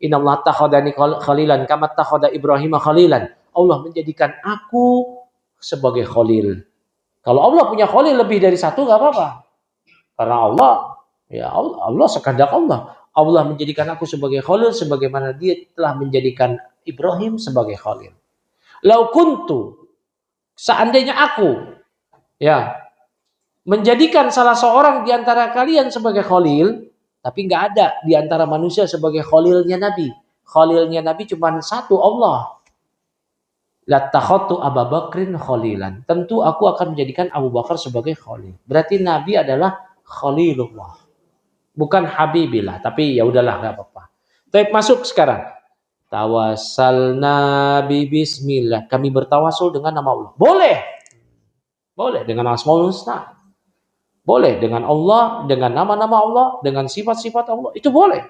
Speaker 1: Inna Allah takhadani khalilan, kama takhada Ibrahim khalilan. Allah menjadikan aku sebagai khalil. Kalau Allah punya khalil lebih dari satu nggak apa-apa. Karena Allah sekehendak Allah. Allah menjadikan aku sebagai khalil sebagaimana dia telah menjadikan Ibrahim sebagai khalil. Lau kuntu, seandainya aku menjadikan salah seorang di antara kalian sebagai khalil, tapi nggak ada di antara manusia sebagai khalilnya Nabi. Khalilnya Nabi cuma satu, Allah. Latakhatu Abu Bakrin khalilan. Tentu aku akan menjadikan Abu Bakar sebagai khalil. Berarti Nabi adalah khalilullah. Bukan habibillah, tapi ya udahlah enggak apa-apa. Baik, masuk sekarang. Tawassalna bismillah. Kami bertawasul dengan nama Allah. Boleh. Boleh dengan Asmaul Husna. Boleh dengan Allah, dengan nama-nama Allah, dengan sifat-sifat Allah, itu boleh.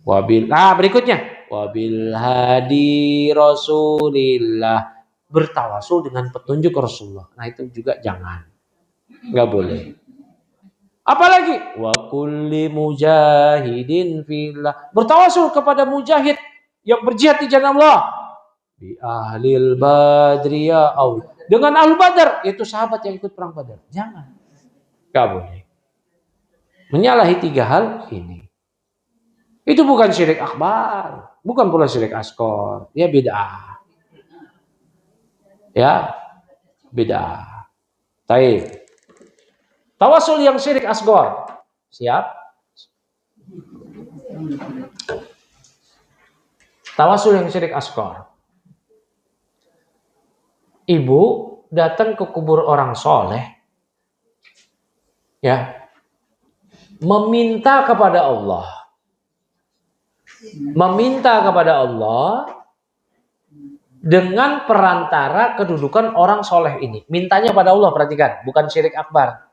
Speaker 1: Berikutnya, wabil hadi Rasulillah, bertawasul dengan petunjuk Rasulullah. Nah, itu juga jangan. Nggak boleh. Apalagi wa kulli mujahidin fillah, bertawasul kepada mujahid yang berjihad di jalan Allah. Bi ahlil badriya au, dengan ahlu badar, yaitu sahabat yang ikut perang badar. Jangan. Nggak boleh. Menyalahi 3 hal ini. Itu bukan syirik akbar, bukan pula syirik asghar. Ya bid'ah. Ya, bid'ah. Baik. Tawasul yang syirik asghar. Siap? Tawasul yang syirik asghar. Ibu datang ke kubur orang soleh, ya, meminta kepada Allah dengan perantara kedudukan orang soleh ini. Mintanya pada Allah, perhatikan, bukan syirik akbar.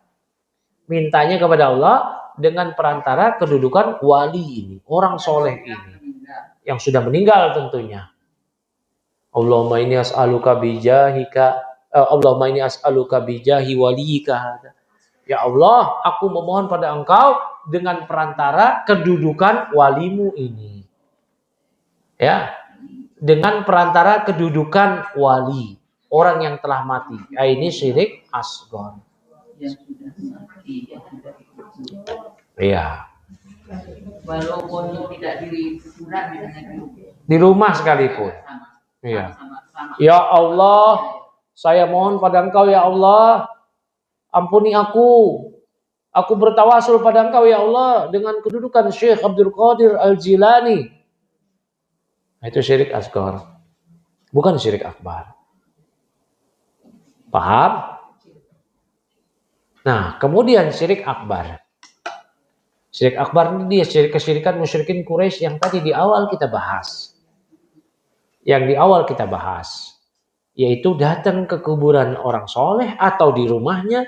Speaker 1: Mintanya kepada Allah dengan perantara kedudukan wali ini, orang soleh ini, yang sudah meninggal tentunya. Allahumma inni as'aluka bijahika, Allahumma inni as'aluka bijahi waliyika. Ya Allah, aku memohon pada Engkau dengan perantara kedudukan walimu ini. Ya, dengan perantara kedudukan wali, orang yang telah mati. Ini syirik asghar. Iya. Walaupun tidak di kuburan, di rumah sekalipun. Iya. Ya Allah, saya mohon pada Engkau ya Allah, ampuni aku. Aku bertawasul pada Engkau ya Allah dengan kedudukan Syekh Abdul Qadir Al-Jilani. Nah, itu syirik asghar, bukan syirik akbar. Paham? Nah, kemudian syirik akbar. Syirik akbar ini dia kesyirikan musyrikin Quraisy yang tadi di awal kita bahas. Yaitu datang ke kuburan orang soleh atau di rumahnya,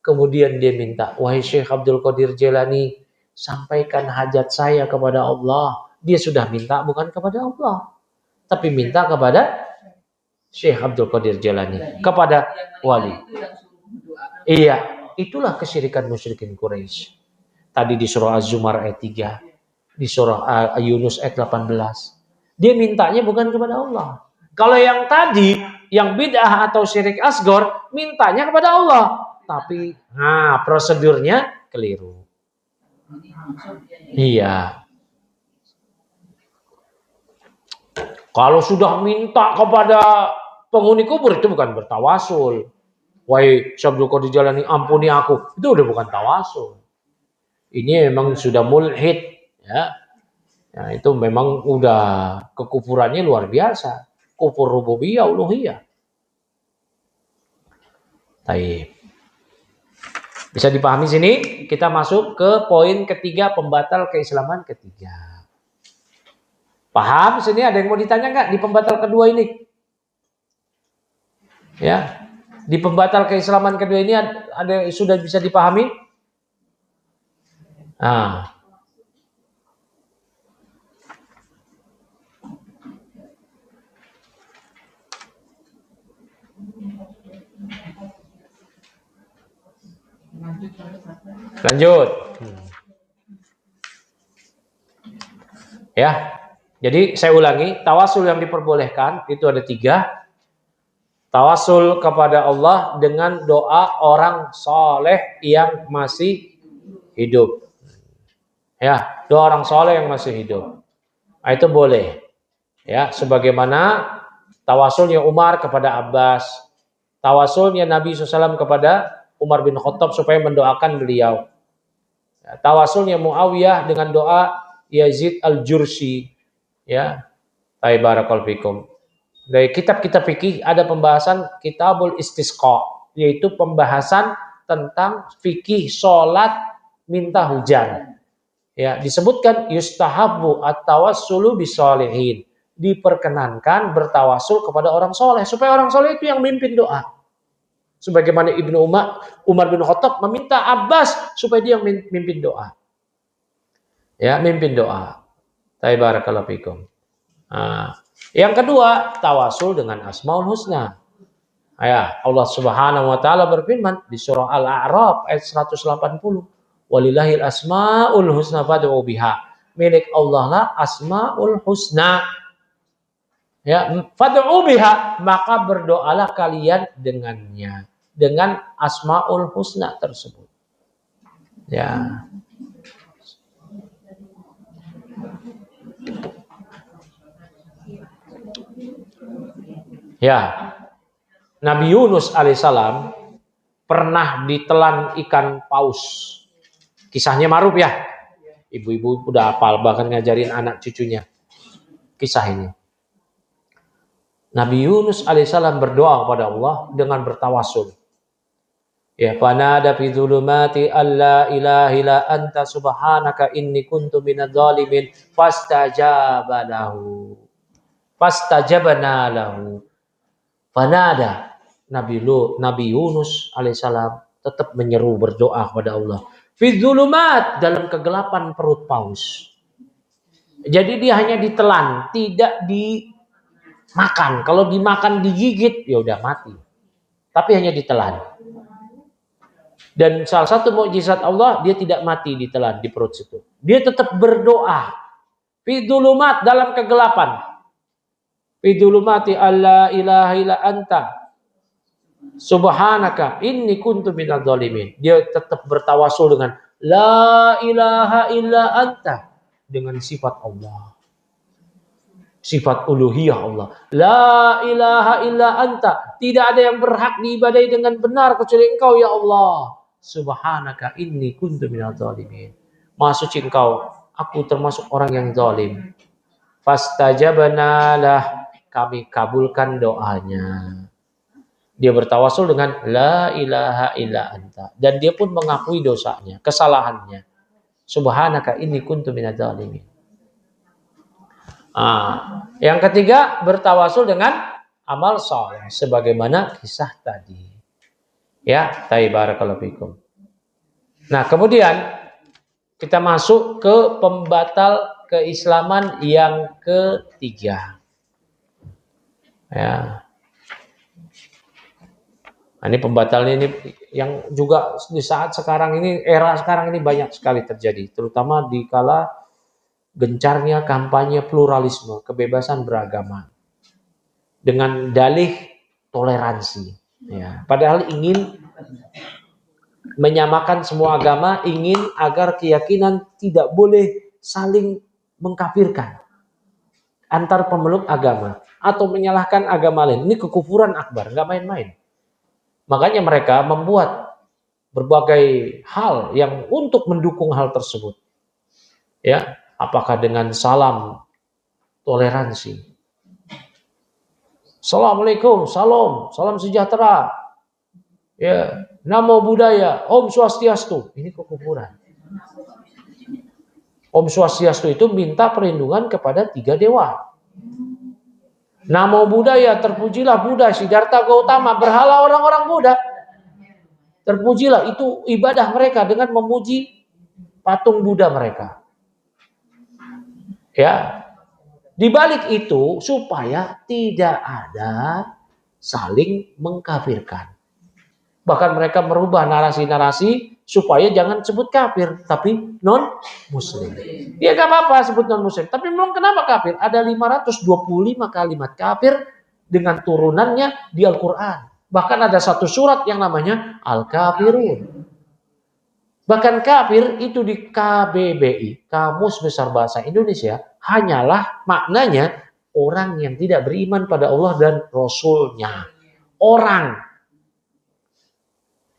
Speaker 1: kemudian dia minta, wahai Syekh Abdul Qadir Jilani, sampaikan hajat saya kepada Allah. Dia sudah minta bukan kepada Allah, tapi minta kepada Syekh Abdul Qadir Jilani, kepada wali. Iya, itulah kesyirikan musyrikin Quraisy. Tadi di surah Az-Zumar ayat 3, di surah Yunus ayat 18. Dia mintanya bukan kepada Allah. Kalau yang tadi, yang bid'ah atau syirik asghar, mintanya kepada Allah. Tapi, prosedurnya keliru. Iya. Kalau sudah minta kepada penghuni kubur, itu bukan bertawasul. Wahai Syabdul Qadir Jalani, ampuni aku. Itu udah bukan tawasul. Ini memang sudah mulhid, ya. Nah, itu memang udah kekufurannya luar biasa. Kufur rububiyah, uluhiyah. Baik. Bisa dipahami sini? Kita masuk ke poin ketiga, pembatal keislaman ketiga. Paham sini? Ada yang mau ditanya nggak di pembatal kedua ini? Ya, di pembatal keislaman kedua ini ada sudah bisa dipahami? Nah. Lanjut. Ya, jadi saya ulangi, tawasul yang diperbolehkan itu ada 3. Tawasul kepada Allah dengan doa orang soleh yang masih hidup. Ya, doa orang soleh yang masih hidup. Nah, itu boleh. Ya, sebagaimana tawasulnya Umar kepada Abbas, tawasulnya Nabi SAW kepada Umar bin Khattab supaya mendoakan beliau. Ya, tawasulnya Muawiyah dengan doa Yazid al-Jursi. Ya, barakallahu fikum. Dari kitab-kitab fikih ada pembahasan Kitabul Istisqa, yaitu pembahasan tentang fikih sholat minta hujan. Ya, disebutkan yustahabbu at-tawassulu bisolihin, diperkenankan bertawasul kepada orang soleh supaya orang soleh itu yang mimpin doa. Sebagaimana Umar bin Khattab meminta Abbas supaya dia mimpin doa. Ya, mimpin doa. Barakallahu fikum. Nah, yang kedua, tawasul dengan Asmaul Husna. Ya, Allah Subhanahu wa taala berfirman di surah Al-A'raf ayat 180. Walillahil asmaul husna fad'u biha. Milik Allah lah Asmaul Husna. Ya, fad'u biha, maka berdoalah kalian dengannya, dengan Asmaul Husna tersebut. Ya. Ya. Nabi Yunus alaihissalam pernah ditelan ikan paus. Kisahnya maruf ya. Ibu-ibu udah hafal, bahkan ngajarin anak cucunya kisah ini. Nabi Yunus alaihissalam berdoa kepada Allah dengan bertawasul. Ya, fanada fi dzulumati alla ilaha illa anta subhanaka inni kuntu minadz zalimin fastajaba lahu. Fastajabna lahu. Fanada Nabi Yunus alaihissalam tetap menyeru berdoa kepada Allah. Fi dzulumat, dalam kegelapan perut paus. Jadi dia hanya ditelan, tidak dimakan. Kalau dimakan digigit ya udah mati. Tapi hanya ditelan. Dan salah satu mukjizat Allah, dia tidak mati ditelan di perut situ. Dia tetap berdoa. Fi dzulumat, dalam kegelapan. Fi dzulumati alla ilaha illa anta subhanaka inni kuntu minadz zalimin. Dia tetap bertawasul dengan la ilaha illa anta, dengan sifat Allah. Sifat uluhiyah Allah. La ilaha illa anta, tidak ada yang berhak diibadahi dengan benar kecuali Engkau ya Allah. Subhanaka inni kuntu minadz zalimin. Maha suci Engkau, aku termasuk orang yang zalim. Fastajabna lah, kami kabulkan doanya. Dia bertawasul dengan la ilaha illa anta, dan dia pun mengakui dosanya, kesalahannya. Subhanaka inni kuntu minadz zalimin. Yang ketiga, bertawasul dengan amal saleh sebagaimana kisah tadi. Ya, barakallahu fikum. Nah, kemudian kita masuk ke pembatal keislaman yang ketiga. Ya. Nah, ini pembatalnya ini yang juga di saat sekarang ini, era sekarang ini banyak sekali terjadi, terutama di kala gencarnya kampanye pluralisme, kebebasan beragama dengan dalih toleransi. Ya, padahal ingin menyamakan semua agama, ingin agar keyakinan tidak boleh saling mengkafirkan antar pemeluk agama atau menyalahkan agama lain. Ini kekufuran akbar, nggak main-main. Makanya mereka membuat berbagai hal yang untuk mendukung hal tersebut. Ya, apakah dengan salam toleransi. Assalamualaikum, salam sejahtera. Ya, namo buddhaya, om swastiastu. Ini kekufuran. Om swastiastu itu minta perlindungan kepada 3 dewa. Namo buddhaya, terpujilah Buddha, Siddhartha Gautama, berhala orang-orang Buddha. Terpujilah, itu ibadah mereka dengan memuji patung Buddha mereka. Ya, di balik itu supaya tidak ada saling mengkafirkan. Bahkan mereka merubah narasi-narasi supaya jangan sebut kafir, tapi non-muslim. Ya gak apa-apa sebut non-muslim, tapi memang kenapa kafir? Ada 525 kalimat kafir dengan turunannya di Al-Quran. Bahkan ada satu surat yang namanya Al-Kafirun. Bahkan kafir itu di KBBI, Kamus Besar Bahasa Indonesia, hanyalah maknanya orang yang tidak beriman pada Allah dan Rasul-Nya. Orang.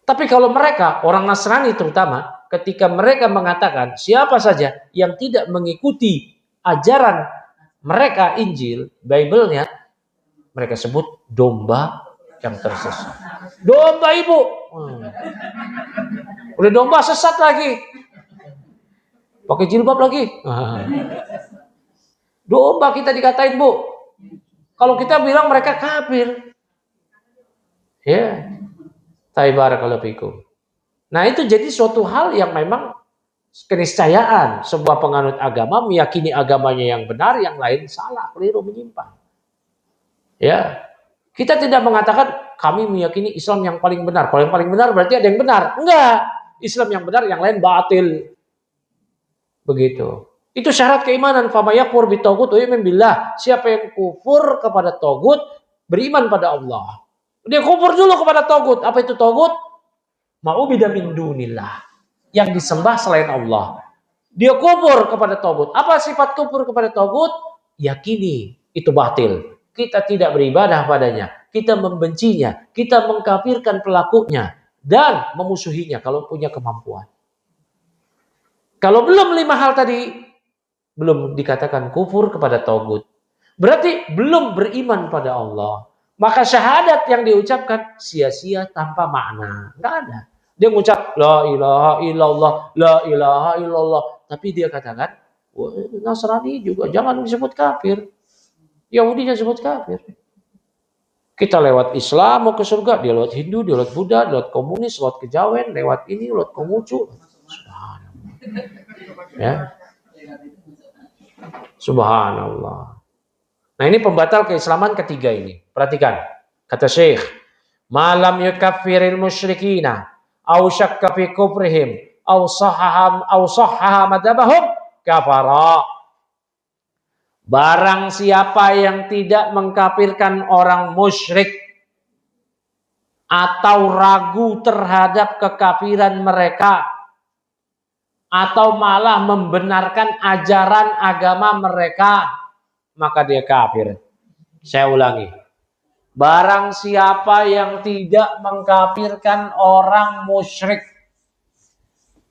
Speaker 1: Tapi kalau mereka, orang Nasrani terutama, ketika mereka mengatakan siapa saja yang tidak mengikuti ajaran mereka, Injil, Bible-nya, mereka sebut domba yang tersesat. Domba ibu. Udah domba sesat lagi. Pakai jilbab lagi. Domba kita dikatain, Bu. Kalau kita bilang mereka kafir. Ya. Barakallahu fikum. Nah, itu jadi suatu hal yang memang keniscayaan sebuah penganut agama meyakini agamanya yang benar, yang lain salah, keliru, menyimpang. Ya, kita tidak mengatakan kami meyakini Islam yang paling benar. Kalau yang paling benar berarti ada yang benar. Enggak, Islam yang benar, yang lain batil. Begitu. Itu syarat keimanan. Famayakfur bitaghut wa yu'min billah. Siapa yang kufur kepada tagut, beriman pada Allah. Dia kufur dulu kepada tagut. Apa itu tagut? Ma'ubida min dunillah. Yang disembah selain Allah. Dia kufur kepada tagut. Apa sifat kufur kepada tagut? Yakini itu batil. Kita tidak beribadah padanya. Kita membencinya. Kita mengkafirkan pelakunya. Dan memusuhinya kalau punya kemampuan. Kalau belum 5 hal tadi, belum dikatakan kufur kepada tagut. Berarti belum beriman pada Allah. Maka syahadat yang diucapkan sia-sia tanpa makna. Enggak ada. Dia mengucap la ilaha illallah, la ilaha illallah. Tapi dia katakan, Nasrani juga jangan disebut kafir. Yahudi jangan disebut kafir. Kita lewat Islam mau ke surga, dia lewat Hindu, dia lewat Buddha, dia lewat komunis, lewat kejawen, lewat ini, lewat Konghucu. Ya. Subhanallah. Nah, ini pembatal keislaman ketiga ini. Perhatikan. Kata Syekh, "Malam yukaffiril musyrikina aw syakka fi kufrihim aw sahhaha madhabahum kafara." Barang siapa yang tidak mengkafirkan orang musyrik atau ragu terhadap kekafiran mereka atau malah membenarkan ajaran agama mereka, maka dia kafir. Saya ulangi. Barang siapa yang tidak mengkafirkan orang musyrik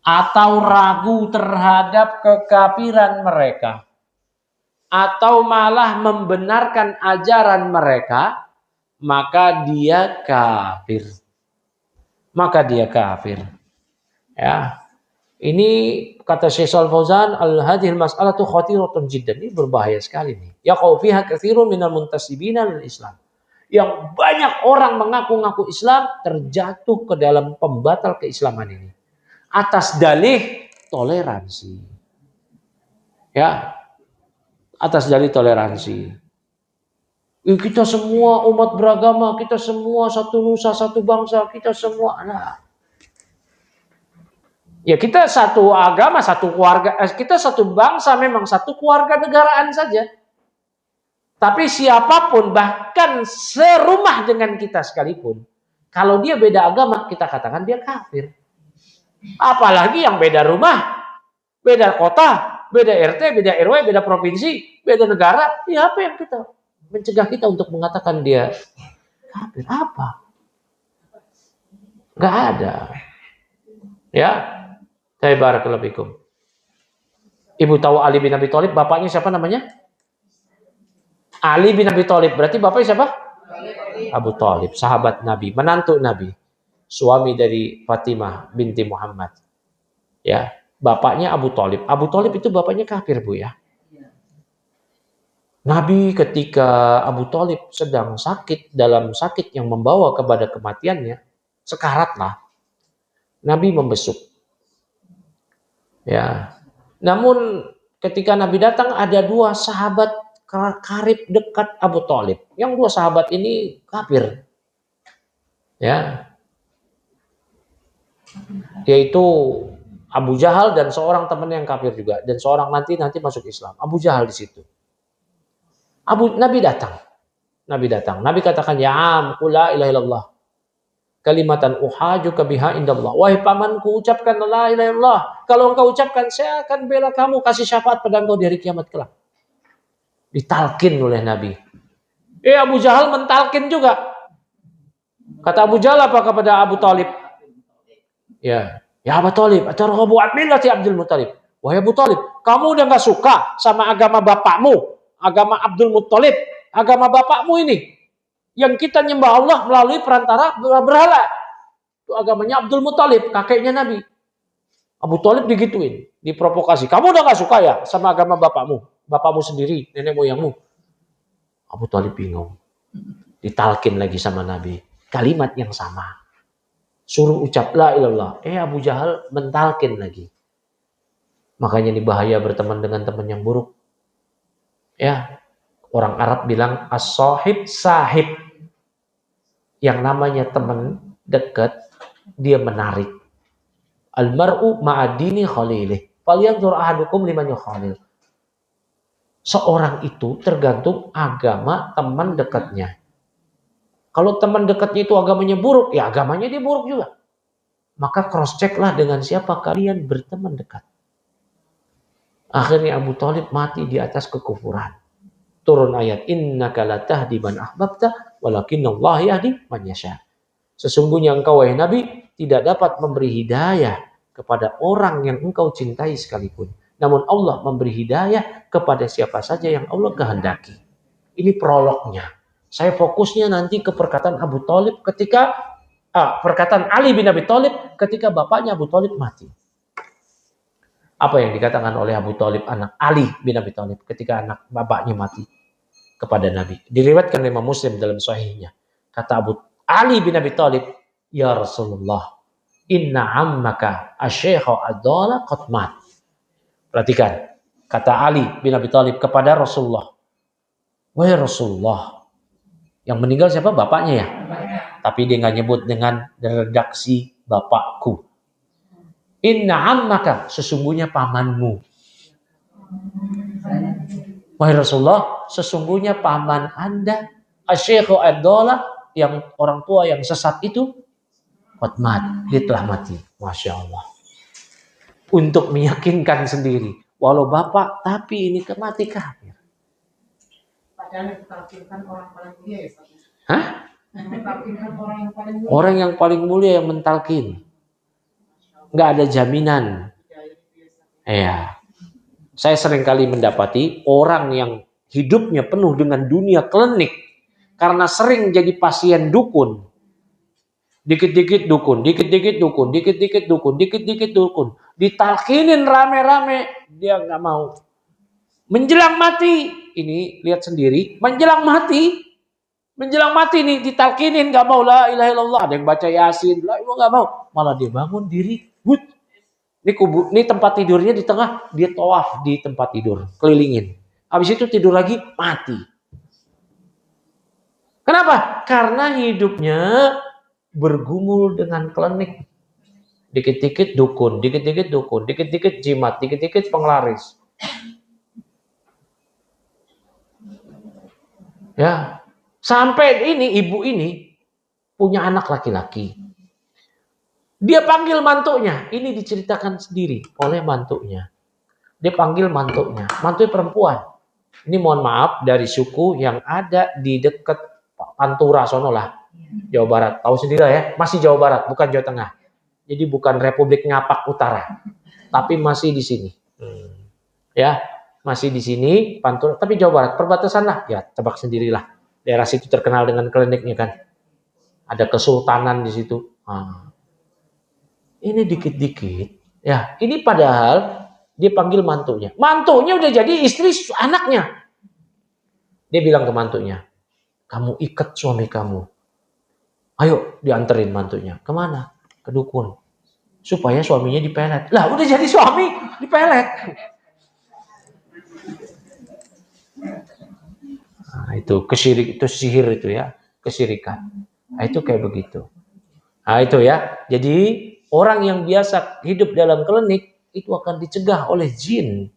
Speaker 1: atau ragu terhadap kekafiran mereka atau malah membenarkan ajaran mereka, maka dia kafir. Maka dia kafir. Ya. Ini kata Syekh Shalal Fauzan, al-hadhil mas'alatu khatiratun jiddan. Ini berbahaya sekali nih. Yaqau fiha katsirun minal muntasibina lil Islam. Yang banyak orang mengaku-ngaku Islam terjatuh ke dalam pembatal keislaman ini atas dalih toleransi. Ya. Atas dalih toleransi. Kita semua umat beragama, kita semua satu nusa, satu bangsa, kita semua anak. Ya kita satu agama, satu keluarga, kita satu bangsa, memang satu keluarga negaraan saja. Tapi siapapun, bahkan serumah dengan kita sekalipun, kalau dia beda agama, kita katakan dia kafir. Apalagi yang beda rumah, beda kota, beda RT, beda RW, beda provinsi, beda negara. Ya apa yang kita mencegah kita untuk mengatakan dia kafir? Apa? Gak ada. Ya. Barakallahu fikum. Ibu tahu Ali bin Abi Thalib, bapaknya siapa namanya? Ali bin Abi Thalib. Berarti bapaknya siapa? Abu Thalib, sahabat Nabi, menantu Nabi, suami dari Fatimah binti Muhammad. Ya, bapaknya Abu Thalib. Abu Thalib itu bapaknya kafir, Bu ya. Nabi ketika Abu Thalib sedang sakit, dalam sakit yang membawa kepada kematiannya, sekarat lah. Nabi membesuk. Ya. Namun ketika Nabi datang ada 2 sahabat karib dekat Abu Thalib. Yang 2 sahabat ini kafir. Ya. Yaitu Abu Jahal dan seorang teman yang kafir juga, dan seorang nanti masuk Islam. Abu Jahal di situ. Nabi datang. Nabi katakan, "Ya am, la ilaha illallah. Kalimatan uhajuka biha indallah." Wahai pamanku, ucapkan la ilaha illallah. Kalau engkau ucapkan, saya akan bela kamu, kasih syafaat pada engkau di hari kiamat kelak. Ditalkin oleh Nabi. Abu Jahal mentalkin juga. Kata Abu Jahal apa kepada Abu Thalib? Ya Abu Thalib, atarghabu an millati Abdul Muthalib. Wahai Abu Thalib, kamu udah gak suka sama agama bapakmu, agama Abdul Muthalib, agama bapakmu ini. Yang kita nyembah Allah melalui perantara berhala. Itu agamanya Abdul Muthalib, kakeknya Nabi. Abu Thalib digituin, diprovokasi. Kamu udah gak suka ya sama agama bapakmu sendiri, nenek moyangmu? Abu Thalib bingung. Ditalkin lagi sama Nabi. Kalimat yang sama. Suruh ucap la ilallah. Abu Jahal mentalkin lagi. Makanya ini bahaya berteman dengan teman yang buruk. Ya, orang Arab bilang as-sahib sahib. Yang namanya teman dekat, dia menarik. Al-mar'u ma'adini khalilih. Falyanzur ahadukum liman yukhalil. Seorang itu tergantung agama teman dekatnya. Kalau teman dekatnya itu agamanya buruk, ya agamanya dia buruk juga. Maka cross check lah dengan siapa kalian berteman dekat. Akhirnya Abu Thalib mati di atas kekufuran. Turun ayat innaka la tahdi man ahbabta walakinnallaha yahdi man yasha. Sesungguhnya engkau wahai Nabi tidak dapat memberi hidayah kepada orang yang engkau cintai sekalipun. Namun Allah memberi hidayah kepada siapa saja yang Allah kehendaki. Ini prolognya. Saya fokusnya nanti ke perkataan Abu Thalib ketika perkataan Ali bin Abi Thalib ketika bapaknya Abu Thalib mati. Apa yang dikatakan oleh Abu Thalib anak Ali bin Abi Thalib ketika anak bapaknya mati kepada Nabi. Diriwayatkan oleh Imam Muslim dalam sahihnya. Kata Ali bin Abi Thalib, "Ya Rasulullah, inna ammaka asy-syaikh ad-dala qad mat." Perhatikan, kata Ali bin Abi Thalib kepada Rasulullah, "Wahai Rasulullah." Yang meninggal siapa? Bapaknya ya? Tapi dia nggak nyebut dengan redaksi bapakku. Inna ammaka, sesungguhnya pamanmu. Wahai Rasulullah, sesungguhnya paman Anda, asy-syaikh ad-dala, yang orang tua yang sesat itu, qad dia telah mati. Masya Allah. Untuk meyakinkan sendiri, walau bapak, tapi ini mati kafir. Padahal ditalkinkan orang paling mulia ya, hah? Orang yang paling mulia yang mentalkin. Nggak ada jaminan. Iya. Saya sering kali mendapati orang yang hidupnya penuh dengan dunia klinik karena sering jadi pasien dukun. Dikit-dikit dukun, dikit-dikit dukun, dikit-dikit dukun, dikit-dikit dukun. Ditalkinin rame-rame, dia nggak mau. Menjelang mati, ini lihat sendiri, menjelang mati nih ditalkinin nggak mau la ilaha illallah, ada yang baca yasin, la ilaha nggak mau, malah dia bangun diri, ini tempat tidurnya di tengah, dia tawaf di tempat tidur, kelilingin. Habis itu tidur lagi, mati. Kenapa? Karena hidupnya bergumul dengan klinik. Dikit-dikit dukun, dikit-dikit dukun, dikit-dikit jimat, dikit-dikit penglaris. Ya, sampai ibu ini punya anak laki-laki. Dia panggil mantunya, ini diceritakan sendiri oleh mantunya. Dia panggil mantunya perempuan. Ini mohon maaf dari suku yang ada di dekat Pantura sono lah, Jawa Barat. Tahu sendiri ya, masih Jawa Barat, bukan Jawa Tengah. Jadi bukan Republik Ngapak Utara, tapi masih di sini. Ya, masih di sini Pantura, tapi Jawa Barat, perbatasan lah. Ya, tebak sendirilah. Daerah situ terkenal dengan kliniknya kan. Ada kesultanan di situ. Ini dikit-dikit. Ya, ini padahal dia panggil mantunya. Mantunya udah jadi istri anaknya. Dia bilang ke mantunya, kamu ikat suami kamu. Ayo dianterin mantunya. Kemana? Ke dukun. Supaya suaminya dipelet. Lah udah jadi suami, dipelet. Nah, itu kesyirik, itu sihir itu ya. Kesyirikan. Nah, itu kayak begitu. Nah itu ya. Jadi orang yang biasa hidup dalam klinik itu akan dicegah oleh jin.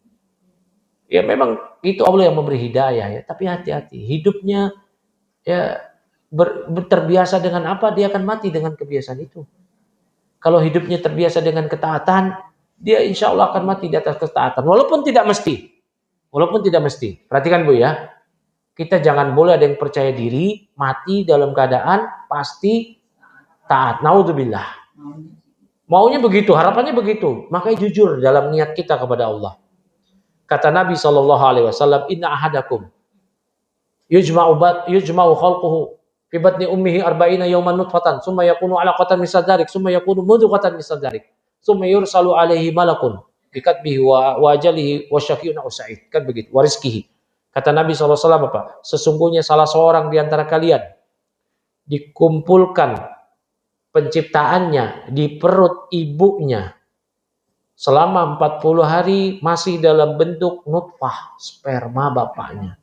Speaker 1: Ya memang itu Allah yang memberi hidayah ya, tapi hati-hati. Hidupnya ya terbiasa dengan apa, dia akan mati dengan kebiasaan itu. Kalau hidupnya terbiasa dengan ketaatan, dia insya Allah akan mati di atas ketaatan. Walaupun tidak mesti. Perhatikan Bu ya. Kita jangan boleh ada yang percaya diri, mati dalam keadaan pasti taat. Naudzubillah. Maunya begitu, harapannya begitu. Makanya jujur dalam niat kita kepada Allah. Kata Nabi SAW, Inna ahadakum yujma'u khalquhu fi batni ummihi arba'ina yawman nutfatan, summa yakunu alaqatan misal dzalik, summa yakunu mudghatan misal dzalik, summa yursalu alaihi malakun bikatbihi wa ajalihi wa syaqiyyun aw sa'id. Kan begitu, wa rizqihi. Kata Nabi SAW apa? Sesungguhnya salah seorang di antara kalian dikumpulkan penciptaannya di perut ibunya selama 40 hari masih dalam bentuk nutfah, sperma bapaknya.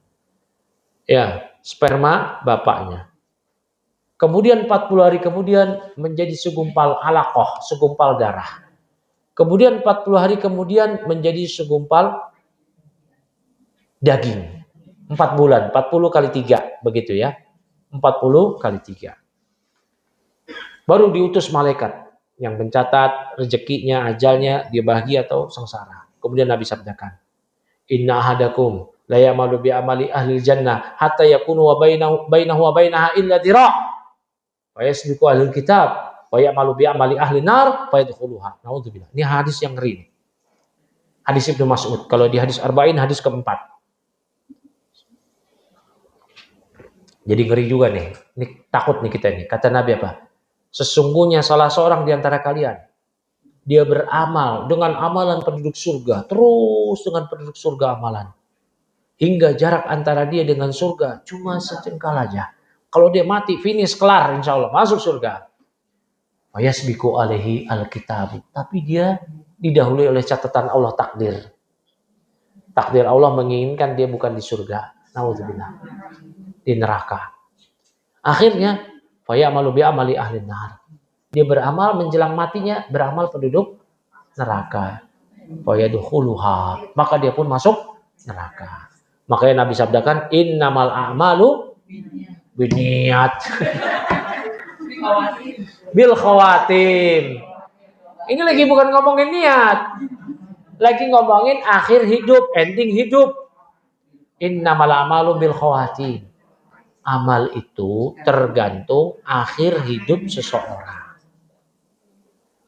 Speaker 1: Ya, sperma bapaknya. Kemudian 40 hari kemudian menjadi segumpal alaqah, segumpal darah. Kemudian 40 hari kemudian menjadi segumpal daging. 4 bulan, 40 kali 3, begitu ya. 40 kali 3. Baru diutus malaikat yang mencatat rezekinya, ajalnya, dia bahagia atau sengsara. Kemudian Nabi sabdakan, "Inna ahadakum la ya'malu bi amali ahli jannah hatta yakunu wa bainahu wa bainaha illa dira'. Wa yasbiqu ahlul kitab wa ya'malu bi amali ahli nar fa yadkhuluha." Nauzubillah. Ini hadis yang ngeri. Hadis Ibnu Mas'ud. Kalau di hadis Arba'in hadis keempat. Jadi ngeri juga nih. Ini takut nih kita nih. Kata Nabi apa? Sesungguhnya salah seorang di antara kalian, dia beramal dengan amalan penduduk surga, terus dengan penduduk surga amalan, hingga jarak antara dia dengan surga cuma sejengkal aja. Kalau dia mati, finish, kelar, insya Allah masuk surga. Wayasbiku alaihi alkitab, tapi dia didahului oleh catatan Allah, takdir. Takdir Allah menginginkan dia bukan di surga, naudzubillah, di neraka. Akhirnya fayamalu bi amali ahli nar. Dia beramal menjelang matinya, beramal penduduk neraka. Fayadkhuluha, maka dia pun masuk neraka. Makanya Nabi sabdakan, innamal a'malu binniyat. Bil khawatim. Ini lagi bukan ngomongin niat. Lagi ngomongin akhir hidup, ending hidup. Innamal a'malu bil khawatim. Amal itu tergantung akhir hidup seseorang.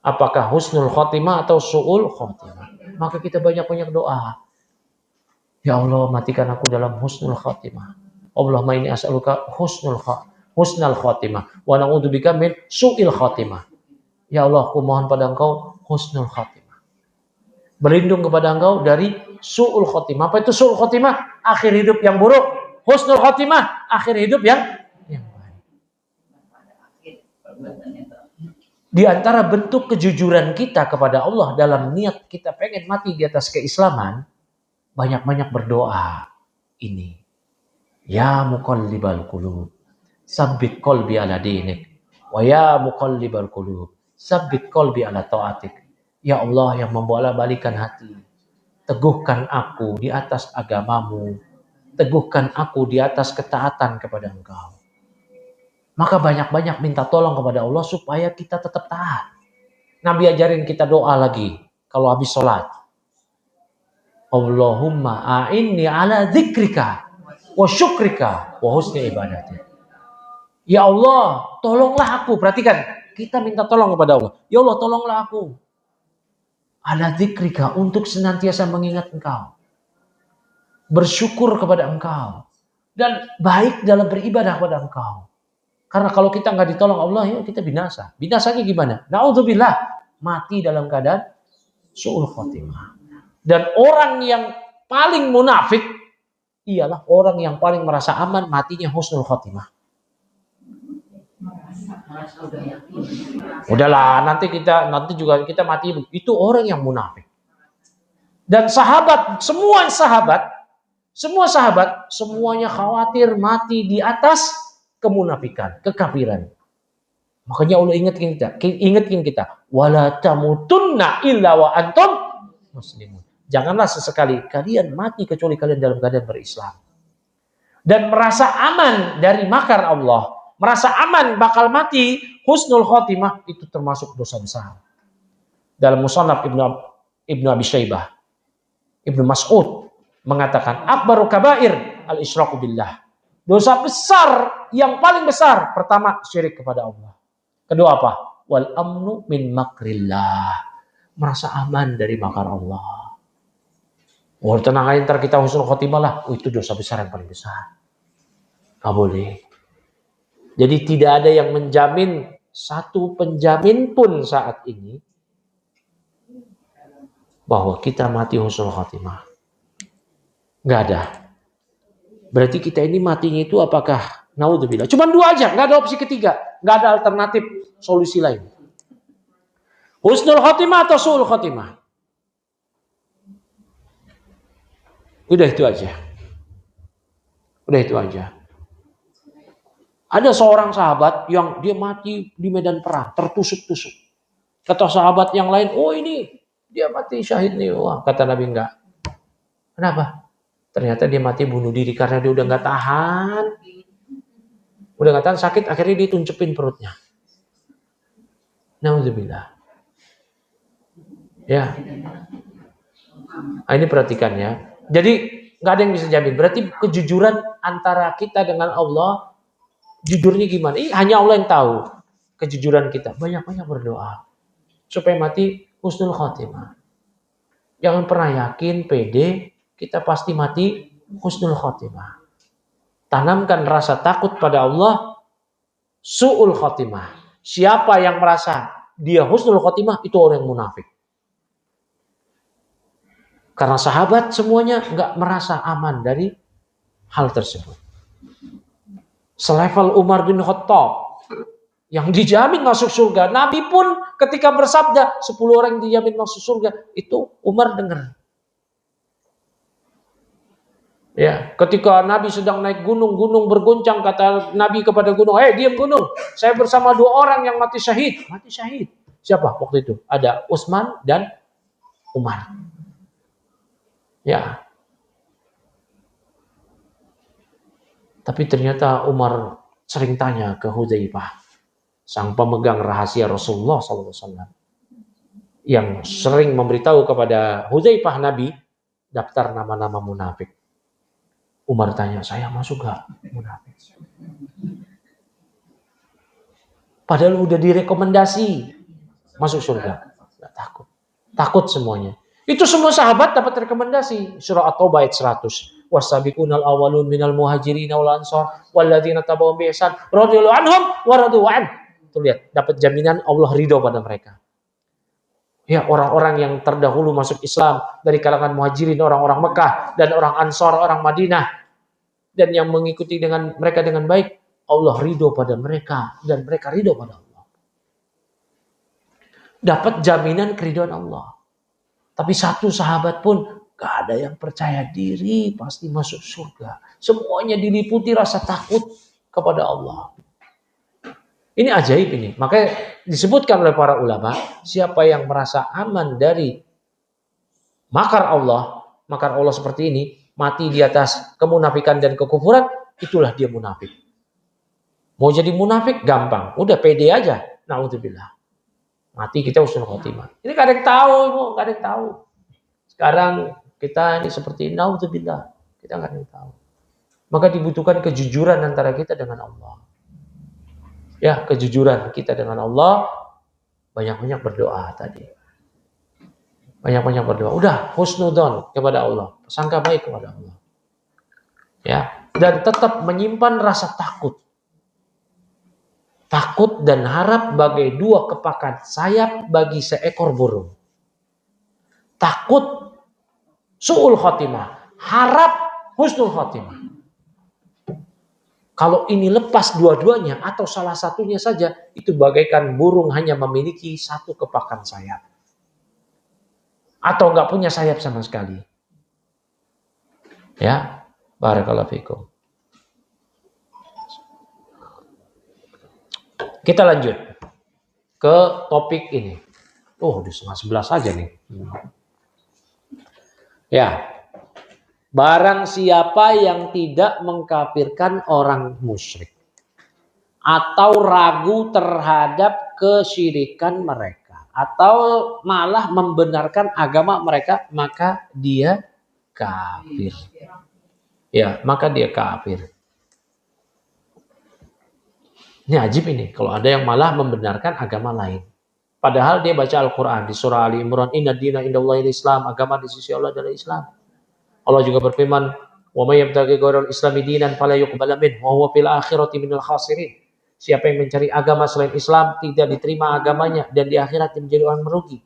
Speaker 1: Apakah husnul khotimah atau su'ul khotimah? Maka kita banyak-banyak doa. Ya Allah, matikan aku dalam husnul khotimah. Allahumma inni as'aluka husnul khotimah. Wa na'udzubika min su'il khotimah. Ya Allah, aku mohon pada Engkau husnul khotimah. Berlindung kepada Engkau dari su'ul khotimah. Apa itu su'ul khotimah? Akhir hidup yang buruk. Husnul khotimah, akhir hidup yang baik. Di antara bentuk kejujuran kita kepada Allah dalam niat kita pengen mati di atas keislaman, banyak-banyak berdoa ini. Ya muqallibal qulub, sabbit qalbi ala dinik. Wa ya muqallibal qulub, sabbit qalbi ala ta'atik. Ya Allah yang membolak-balikan hati, teguhkan aku di atas agamamu. Teguhkan aku di atas ketaatan kepada Engkau. Maka banyak-banyak minta tolong kepada Allah supaya kita tetap taat. Nabi ajarin kita doa lagi kalau habis sholat. Allahumma a'inni ala dzikrika wa syukrika wa husni ibadati. Ya Allah, tolonglah aku. Perhatikan, kita minta tolong kepada Allah. Ya Allah, tolonglah aku. Ala dzikrika, untuk senantiasa mengingat Engkau. Bersyukur kepada Engkau. Dan baik dalam beribadah kepada Engkau. Karena kalau kita nggak ditolong Allah, ya kita binasa. Binasanya gimana? Na'udzubillah, mati dalam keadaan su'ul khotimah. Dan orang yang paling munafik ialah orang yang paling merasa aman matinya husnul khotimah. Udahlah, nanti juga kita mati. Itu orang yang munafik. Dan semua sahabat semuanya khawatir mati di atas kemunafikan, kekafiran. Makanya Allah ingatkan kita, wala tamutunna illa wa antum muslimun. Janganlah sesekali kalian mati kecuali kalian dalam keadaan berislam. Dan merasa aman dari makar Allah, merasa aman bakal mati husnul khotimah, itu termasuk dosa besar. Dalam Musannaf Ibnu Abi Syaibah, Ibnu Mas'ud mengatakan akbaru kabair al-isyraku billah. Dosa besar yang paling besar, pertama syirik kepada Allah. Kedua apa? Wal amnu min makrillah. Merasa aman dari makar Allah. Oh, tenang aja, ntar kita husnul khotimah lah. Oh, itu dosa besar yang paling besar. Gak boleh. Jadi tidak ada yang menjamin, satu penjamin pun saat ini bahwa kita mati husnul khotimah. Nggak ada. Berarti kita ini matinya itu apakah naudzubillah? Cuma dua aja, nggak ada opsi ketiga. nggak ada alternatif solusi lain. Husnul khotimah atau su'ul khotimah? Udah itu aja. Udah itu aja. Ada seorang sahabat yang dia mati di medan perang, tertusuk-tusuk. Kata sahabat yang lain, oh ini dia mati syahid nih. Wah, kata Nabi enggak. Kenapa? Ternyata dia mati bunuh diri karena dia udah nggak tahan. Udah nggak tahan sakit, akhirnya dia tuncepin perutnya. Nauzubillah. Ya, nah, ini perhatikan ya. Jadi nggak ada yang bisa jamin. Berarti kejujuran antara kita dengan Allah, jujurnya gimana? Hanya Allah yang tahu kejujuran kita. Banyak-banyak berdoa supaya mati husnul khotimah. Jangan pernah yakin, pede, kita pasti mati husnul khotimah. Tanamkan rasa takut pada Allah, su'ul khotimah. Siapa yang merasa dia husnul khotimah, itu orang yang munafik. Karena sahabat semuanya nggak merasa aman dari hal tersebut. Selevel Umar bin Khattab yang dijamin masuk surga. Nabi pun ketika bersabda 10 orang yang dijamin masuk surga, itu Umar dengar. Ya, ketika Nabi sedang naik gunung berguncang, kata Nabi kepada gunung, diam gunung. Saya bersama 2 orang yang mati syahid. Mati syahid. Siapa waktu itu? Ada Utsman dan Umar. Ya. Tapi ternyata Umar sering tanya ke Hudzaifah, sang pemegang rahasia Rasulullah SAW, yang sering memberitahu kepada Hudzaifah Nabi daftar nama-nama munafik. Umar tanya, saya masuk gak munafik? Padahal udah direkomendasi masuk surga. Gak takut. Takut semuanya. Itu semua sahabat dapat rekomendasi. Surah At-Taubah ayat 100. Wasabiqunal awwalun minal muhajirin wal ansar walladzina tabauhum bi ihsan radhiyallahu anhum wa radu an. Tuh lihat, dapat jaminan Allah ridho pada mereka. Ya, orang-orang yang terdahulu masuk Islam dari kalangan muhajirin, orang-orang Mekah dan orang Ansar, orang Madinah, dan yang mengikuti dengan mereka dengan baik, Allah ridho pada mereka dan mereka ridho pada Allah. Dapat jaminan keridhaan Allah. Tapi satu sahabat pun gak ada yang percaya diri pasti masuk surga. Semuanya diliputi rasa takut kepada Allah. Ini ajaib ini. Makanya disebutkan oleh para ulama, siapa yang merasa aman dari makar Allah seperti ini, mati di atas kemunafikan dan kekufuran, itulah dia munafik. Mau jadi munafik gampang, udah pede aja. Na'udzubillah. Mati kita husnul khotimah. Ini gak ada yang tahu, Ibu, gak ada yang tahu. Sekarang kita ini seperti na'udzubillah, kita gak ada yang tahu. Maka dibutuhkan kejujuran antara kita dengan Allah. Ya, kejujuran kita dengan Allah, banyak-banyak berdoa tadi. Banyak-banyak berdoa. Udah husnudzon kepada Allah, sangka baik kepada Allah. Ya, dan tetap menyimpan rasa takut. Takut dan harap bagai 2 kepakan sayap bagi seekor burung. Takut su'ul khotimah, harap husnul khotimah. Kalau ini lepas dua-duanya atau salah satunya saja, itu bagaikan burung hanya memiliki 1 kepakan sayap. Atau enggak punya sayap sama sekali. Ya, barakallahu fikum. Kita lanjut ke topik ini. Udah 10:30 aja nih. Ya. Barang siapa yang tidak mengkafirkan orang musyrik atau ragu terhadap kesyirikan mereka atau malah membenarkan agama mereka, maka dia kafir. Ya, maka dia kafir. Ini ajib ini, kalau ada yang malah membenarkan agama lain. Padahal dia baca Al-Quran di surah Ali Imran, Inna dina indallahil Islam, agama di sisi Allah adalah Islam. Allah juga berfirman, wa may yabtaghi ghairal islami dinan fala yuqbala minhu wa huwa fil akhirati minal khasirin. Siapa yang mencari agama selain Islam, tidak diterima agamanya dan di akhirat menjadi orang merugi.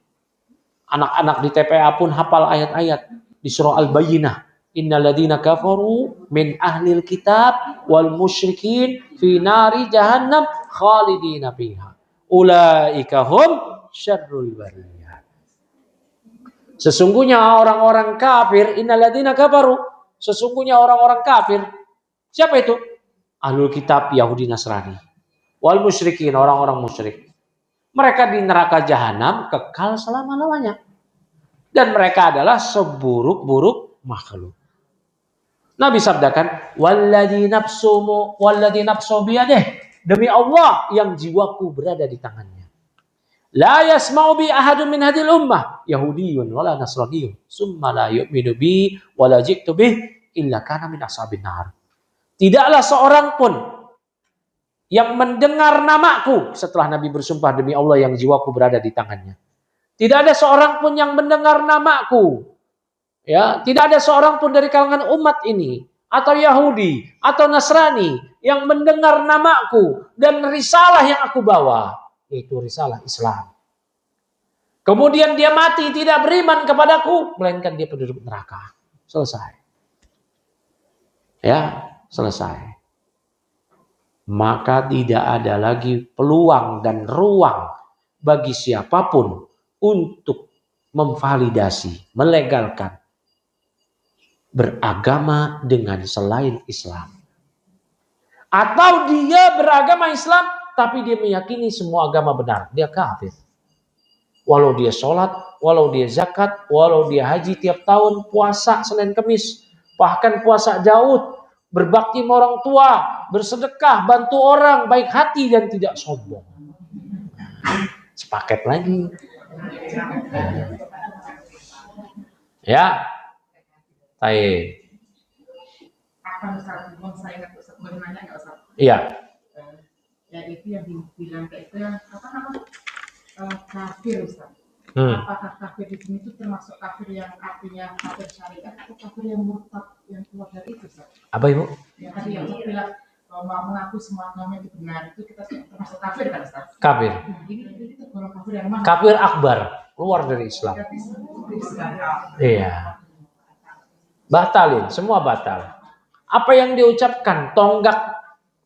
Speaker 1: Anak-anak di TPA pun hafal ayat-ayat di surah Al-Bayyinah. Innalladzina kafaru min ahlil kitab wal musyrikin fi nari jahannam khalidina fiha. Ulaika hum syarrul bariyah. Sesungguhnya orang-orang kafir, innalladzina kafaru, sesungguhnya orang-orang kafir, siapa itu? Ahlul kitab, Yahudi, Nasrani. Wal musyrikin, orang-orang musyrik. Mereka di neraka jahanam kekal selama-lamanya. Dan mereka adalah seburuk-buruk makhluk. Nabi sabdakan, walladzi nafsu biyadihi, demi Allah yang jiwaku berada di tangannya. La yasma'u bi ahadun min hadhil ummah yahudiyyun wala nasraniyyun summa la yu'minu bi wala ji'tu bih illa kana min ashabin nar. Tidaklah seorang pun yang mendengar namaku, setelah Nabi bersumpah demi Allah yang jiwaku berada di tangannya. Tidak ada seorang pun yang mendengar namaku. Ya, tidak ada seorang pun dari kalangan umat ini atau Yahudi atau Nasrani yang mendengar namaku dan risalah yang aku bawa, yaitu risalah Islam. Kemudian dia mati tidak beriman kepadaku, melainkan dia penduduk neraka. Selesai. Ya, selesai. Maka tidak ada lagi peluang dan ruang bagi siapapun untuk memvalidasi, melegalkan beragama dengan selain Islam. Atau dia beragama Islam tapi dia meyakini semua agama benar, dia kafir. Walau dia sholat, walau dia zakat, walau dia haji tiap tahun, puasa Senin Kemis, bahkan puasa Daud, berbakti sama orang tua, bersedekah, bantu orang, baik hati dan tidak sombong. Sepaket lagi. Ya. Baik. Iya.
Speaker 2: Ya itu yang dibilang kayak itu yang apa namanya kafir Ustaz. Apakah kafir di sini itu termasuk kafir yang artinya kafir syariat atau kafir yang murtad yang keluar dari itu Ustaz?
Speaker 1: Apa Ibu?
Speaker 2: Ya tadi yang Ustaz bilang mengaku semua agama itu benar itu kita termasuk kafir kan Ustaz?
Speaker 1: Kafir.
Speaker 2: Ini itu kalau kafir yang mana?
Speaker 1: Kafir akbar, keluar dari Islam. Iya. Batalin, semua batal. Apa yang diucapkan tonggak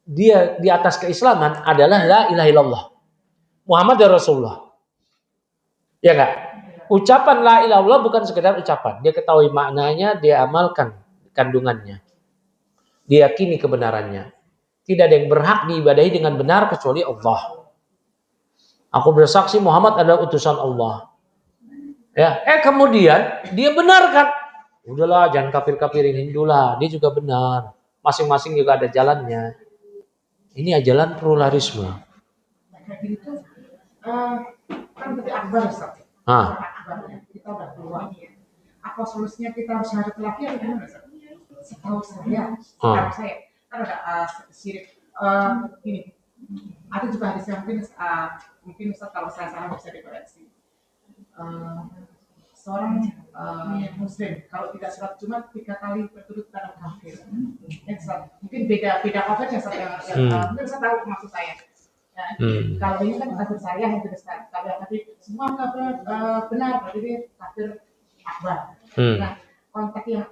Speaker 1: dia di atas keislaman adalah la ilaha illallah. Muhammad Rasulullah. Ya enggak? Ucapan la ilaha illallah bukan sekedar ucapan. Dia ketahui maknanya, dia amalkan kandungannya. Dia yakini kebenarannya. Tidak ada yang berhak diibadahi dengan benar kecuali Allah. Aku bersaksi Muhammad adalah utusan Allah. Ya, kemudian dia benarkan. Udahlah, jangan kafir-kafirin Hindu lah. Dia juga benar. Masing-masing juga ada jalannya. Ini jalan pluralisme.
Speaker 2: Kayak gitu kan berarti akbar Ustaz. Kita udah keluar. Apa solusinya kita harus syahadat lagi atau gimana Ustaz? Setahu saya kan ada syirik gini. Ada juga hadis yang mungkin Ustaz kalau saya salah bisa dikoreksi. Seorang muslim kalau tidak sholat Jumat 3 kali berturut pada kafir. Mungkin beda kafir ya mungkin saya tahu maksud saya. Ya, kalau ini kan kafir saya yang tidak Ustaz. Tapi semua kafir benar berarti dia kafir akbar. Nah, konteks yang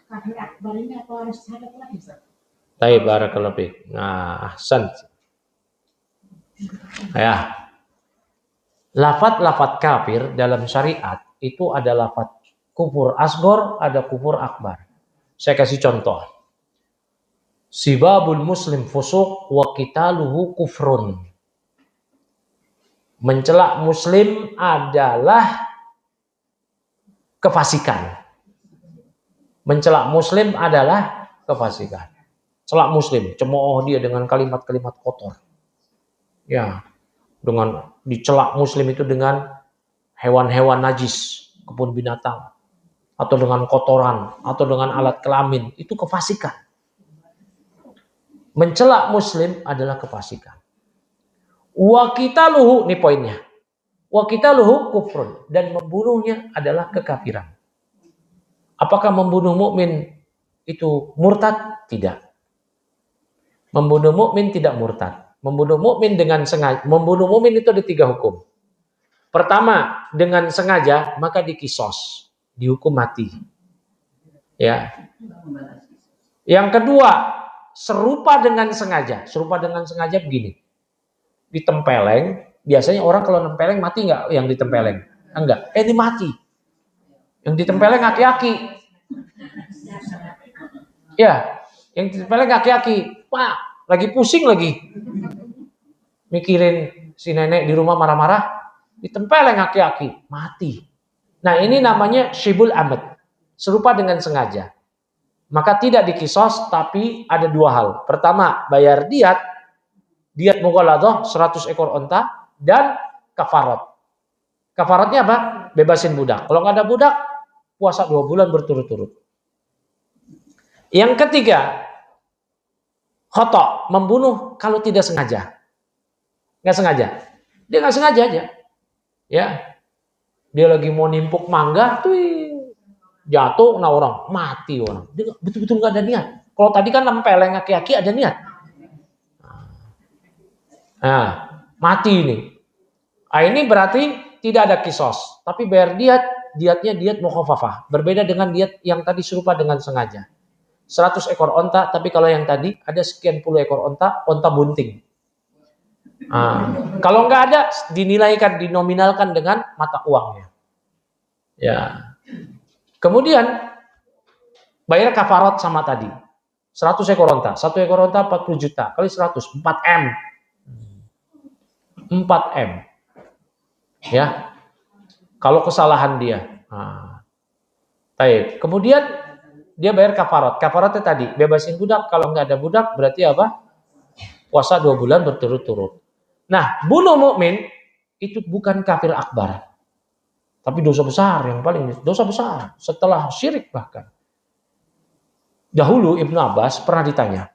Speaker 2: kafir akbar ini apa harus syahadat lagi Ustaz?
Speaker 1: Baik, barakallahu fiik. Nah, ahsan. Ya. Lafaz-lafaz kafir dalam syariat itu ada lafaz kufur asghar, ada kufur akbar. Saya kasih contoh. Sibabul muslim fusuq wa qitaluhu kufrun. Mencela muslim adalah kefasikan. Mencela muslim adalah kefasikan. Celak muslim, cemooh dia dengan kalimat-kalimat kotor. Ya, dengan dicelak muslim itu dengan hewan-hewan najis, kebun binatang, atau dengan kotoran, atau dengan alat kelamin, itu kefasikan. Mencela muslim adalah kefasikan. Wa qitaluhu, ini poinnya. Wa qitaluhu kufrun, dan membunuhnya adalah kekafiran. Apakah membunuh mukmin itu murtad? Tidak. Membunuh mukmin tidak murtad. Membunuh mukmin dengan sengaja. Membunuh mukmin itu ada 3 hukum. Pertama, dengan sengaja maka dikisos, dihukum mati. Ya. Yang kedua, serupa dengan sengaja. Serupa dengan sengaja begini. Ditempeleng, biasanya orang kalau nempeleng mati nggak yang ditempeleng? Enggak, ini mati. Yang ditempeleng aki-aki. Ya, yang ditempeleng aki-aki. Pak, lagi pusing lagi. Mikirin si nenek di rumah marah-marah, ditempeleng aki-aki, mati. Nah, ini namanya syibul amad. Serupa dengan sengaja. Maka tidak dikisos, tapi ada dua hal. Pertama, bayar diat mughaladhah 100 ekor onta, dan kafarat. Kafaratnya apa? Bebasin budak. Kalau nggak ada budak, puasa 2 bulan berturut-turut. Yang ketiga, khoto, membunuh kalau tidak sengaja. Nggak sengaja. Dia nggak sengaja aja. Ya, dia lagi mau nimpuk mangga, tuh jatuh kena orang, mati orang. Dia betul-betul nggak ada niat. Kalau tadi kan nempeleng aki-aki ada niat. Nah, mati ini. Nah, ini berarti tidak ada kisos, tapi bayar diatnya diat mukhafafah. Berbeda dengan diat yang tadi serupa dengan sengaja. 100 ekor onta, tapi kalau yang tadi ada sekian puluh ekor onta bunting. Nah, kalau nggak ada, dinominalkan dengan mata uangnya. Ya. Kemudian bayar kafarat sama tadi. 100 ekor onta. 1 ekor onta 40 juta. Kali 100, 4M. 4M. Ya. Kalau kesalahan dia. Nah. Baik. Kemudian dia bayar kafarat. Kafaratnya tadi, bebasin budak. Kalau nggak ada budak, berarti apa? Puasa 2 bulan berturut-turut. Nah, bunuh mukmin itu bukan kafir akbar. Tapi dosa besar, yang paling dosa besar. Setelah syirik bahkan. Dahulu Ibnu Abbas pernah ditanya.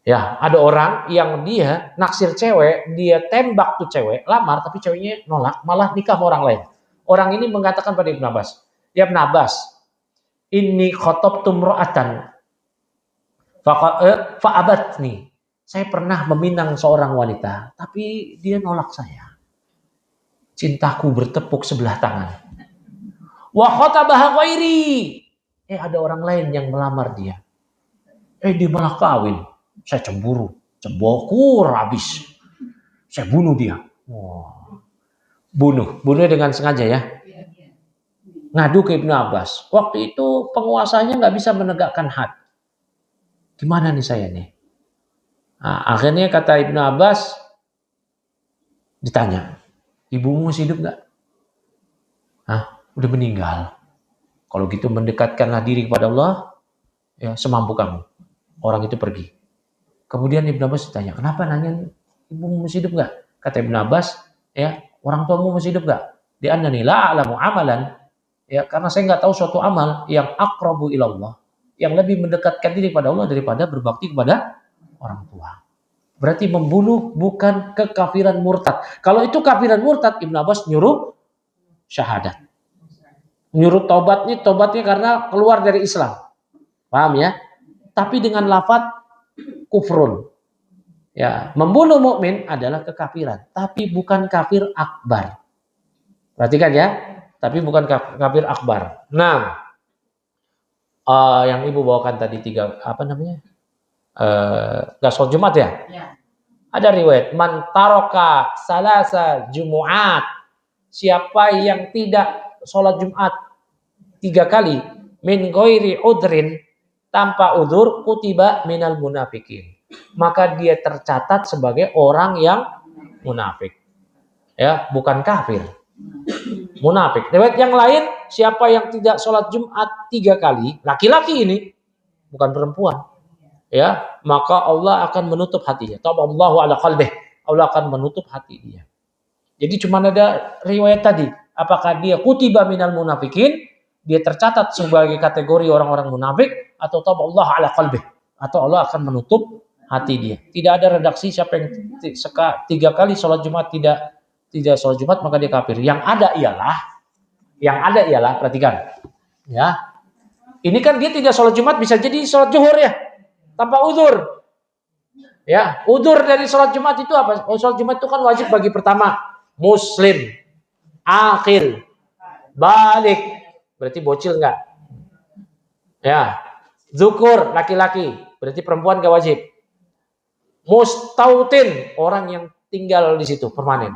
Speaker 1: Ya, ada orang yang dia naksir cewek, dia tembak tuh cewek, lamar, tapi ceweknya nolak, malah nikah sama orang lain. Orang ini mengatakan pada Ibnu Abbas, ya Ibnu Abbas, inni khotobtu imra'atan fa'abatni. Saya pernah meminang seorang wanita, tapi dia nolak saya. Cintaku bertepuk sebelah tangan. Wa khotabaha ghairi. Ada orang lain yang melamar dia. Dia malah kawin. Saya cemburu, cembokur habis. Saya bunuh dia. Wow. Bunuh dengan sengaja ya. Ngadu ke Ibnu Abbas. Waktu itu penguasanya nggak bisa menegakkan had. Gimana nih saya nih? Nah, akhirnya kata Ibnu Abbas, ditanya, ibumu masih hidup nggak? Udah meninggal. Kalau gitu mendekatkanlah diri kepada Allah, ya semampu kamu. Orang itu pergi. Kemudian Ibnu Abbas ditanya, kenapa nanya ibumu masih hidup nggak? Kata Ibnu Abbas, ya orang tuamu masih hidup nggak? Di annani la a'lamu amalan, ya karena saya nggak tahu suatu amal yang aqrabu ilallah, yang lebih mendekatkan diri pada Allah daripada berbakti kepada orang tua. Berarti membunuh bukan kekafiran murtad. Kalau itu kafiran murtad, Ibnu Abbas nyuruh syahadat. Nyuruh tobatnya karena keluar dari Islam. Paham ya? Tapi dengan lafaz kufrun. Ya, membunuh mukmin adalah kekafiran, tapi bukan kafir akbar. Perhatikan ya, tapi bukan kafir akbar. Nah, yang ibu bawakan tadi 3 apa namanya? Gak sholat Jumat ya? Ada riwayat man taroka salasa jumu'at. Siapa yang tidak sholat Jumat 3 kali min ghairi udrin, tanpa udzur, kutiba minal munafikin. Maka dia tercatat sebagai orang yang munafik. Ya, bukan kafir. Munafik. Riwayat yang lain, siapa yang tidak sholat Jumat 3 kali, laki-laki ini, bukan perempuan. Ya, maka Allah akan menutup hatinya. Taballahu ala qalbih. Allah akan menutup hati dia. Jadi cuma ada riwayat tadi. Apakah dia kutiba minal munafikin, dia tercatat sebagai kategori orang-orang munafik, atau taballahu ala qalbih, atau Allah akan menutup hati dia. Tidak ada redaksi siapa yang 3 kali sholat Jumat tidak sholat Jumat maka dia kafir. Yang ada ialah perhatikan. Ya. Ini kan dia tidak sholat Jumat, bisa jadi sholat zuhur ya. Tanpa udzur. Ya, udzur dari sholat Jumat itu apa? Sholat Jumat itu kan wajib bagi pertama muslim, akil, balik. Berarti bocil enggak? Ya. Zukur, laki-laki, berarti perempuan gak wajib. Mustautin, orang yang tinggal di situ permanen.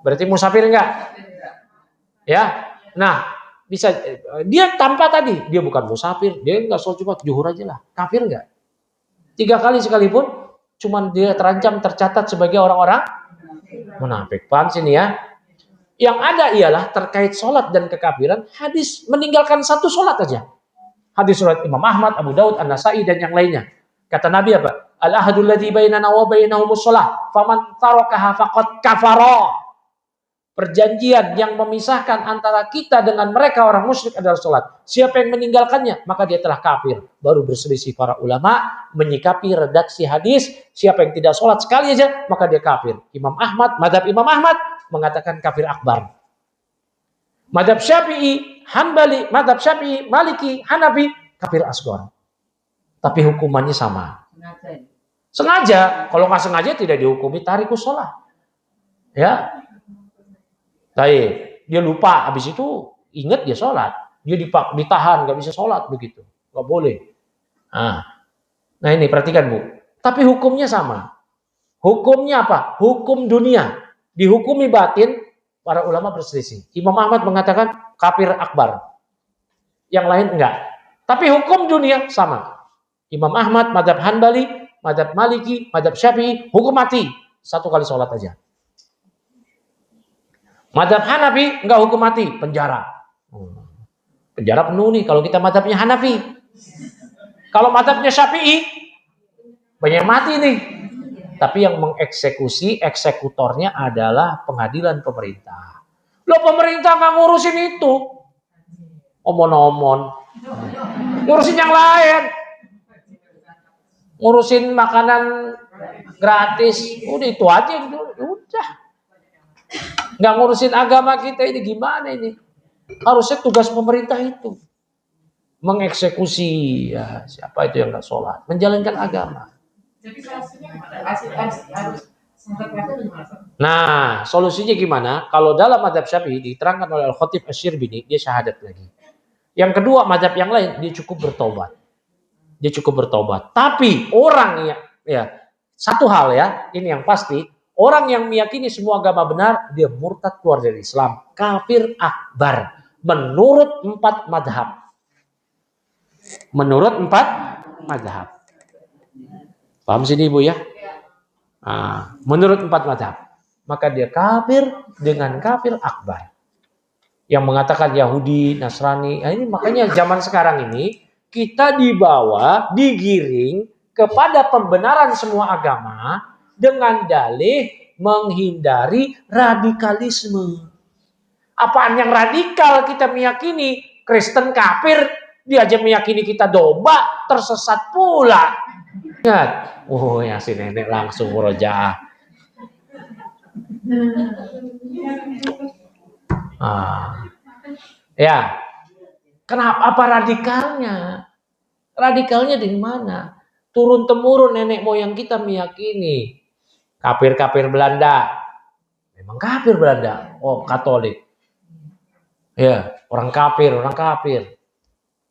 Speaker 1: Berarti musafir enggak? Ya. Nah, bisa dia tanpa tadi, dia bukan musafir, dia enggak sholat Jumat, zuhur aja lah. Kafir enggak? 3 kali sekalipun, cuman dia terancam tercatat sebagai orang-orang munafik. Paham sini ya? Yang ada ialah terkait sholat dan kekafiran, hadis meninggalkan satu sholat aja. Hadis surat Imam Ahmad, Abu Daud, An-Nasai dan yang lainnya. Kata Nabi apa? Al-ahadul ladzi bainana wa bainahumus shalah, faman tarakaha faqad kafara. Perjanjian yang memisahkan antara kita dengan mereka orang musyrik adalah sholat. Siapa yang meninggalkannya, maka dia telah kafir. Baru berselisih para ulama menyikapi redaksi hadis. Siapa yang tidak sholat sekali aja, maka dia kafir. Madhab Imam Ahmad mengatakan kafir akbar. Madhab Syafi'i, Hanbali, Madhab Syafi'i, Maliki, Hanafi, kafir asghar. Tapi hukumannya sama. Sengaja. Kalau nggak sengaja tidak dihukumi tarikus sholat. Ya. Baik, dia lupa, habis itu ingat dia sholat, dia ditahan, nggak bisa sholat begitu, nggak boleh. Nah ini perhatikan Bu, tapi hukumnya sama. Hukumnya apa? Hukum dunia, dihukumi batin, para ulama berselisih. Imam Ahmad mengatakan kafir akbar, yang lain enggak. Tapi hukum dunia sama. Imam Ahmad, Madhab Hanbali, Madhab Maliki, Madhab Syafi'i, hukum mati, 1 kali sholat aja. Madhab Hanafi enggak hukum mati, penjara. Penjara penuh nih kalau kita madhabnya Hanafi. Kalau madhabnya Syafi'i, banyak mati nih. Tapi yang mengeksekusi, eksekutornya adalah pengadilan pemerintah. Loh pemerintah nggak ngurusin itu. Omon-omon. Ngurusin yang lain. Ngurusin makanan gratis. Udah itu aja. Udah. Nggak ngurusin agama kita ini gimana ini? Harusnya tugas pemerintah itu mengeksekusi ya, siapa itu yang nggak sholat, menjalankan agama.
Speaker 2: Jadi solusinya harus
Speaker 1: Nah, solusinya gimana? Kalau dalam madhab Syafi'i diterangkan oleh Al-Khatib Asy-Syirbini, dia syahadat lagi. Yang kedua, madhab yang lain dia cukup bertobat. Dia cukup bertobat. Tapi orang ya satu hal ya, ini yang pasti. Orang yang meyakini semua agama benar, dia murtad keluar dari Islam. Kafir akbar. Menurut 4 madhab. Menurut 4 madhab. Paham sini Ibu ya? Nah, menurut 4 madhab. Maka dia kafir dengan kafir akbar. Yang mengatakan Yahudi, Nasrani. Nah, ini makanya zaman sekarang ini, kita dibawa, digiring kepada pembenaran semua agama, dengan dalih menghindari radikalisme. Apaan yang radikal kita meyakini Kristen kafir, dia aja meyakini kita domba, tersesat pula. Ingat, ya si nenek langsung murojaah. Ya, kenapa? Apa radikalnya? Radikalnya di mana? Turun temurun nenek moyang kita meyakini kafir Belanda. Memang kafir Belanda. Oh, Katolik. Ya, orang kafir.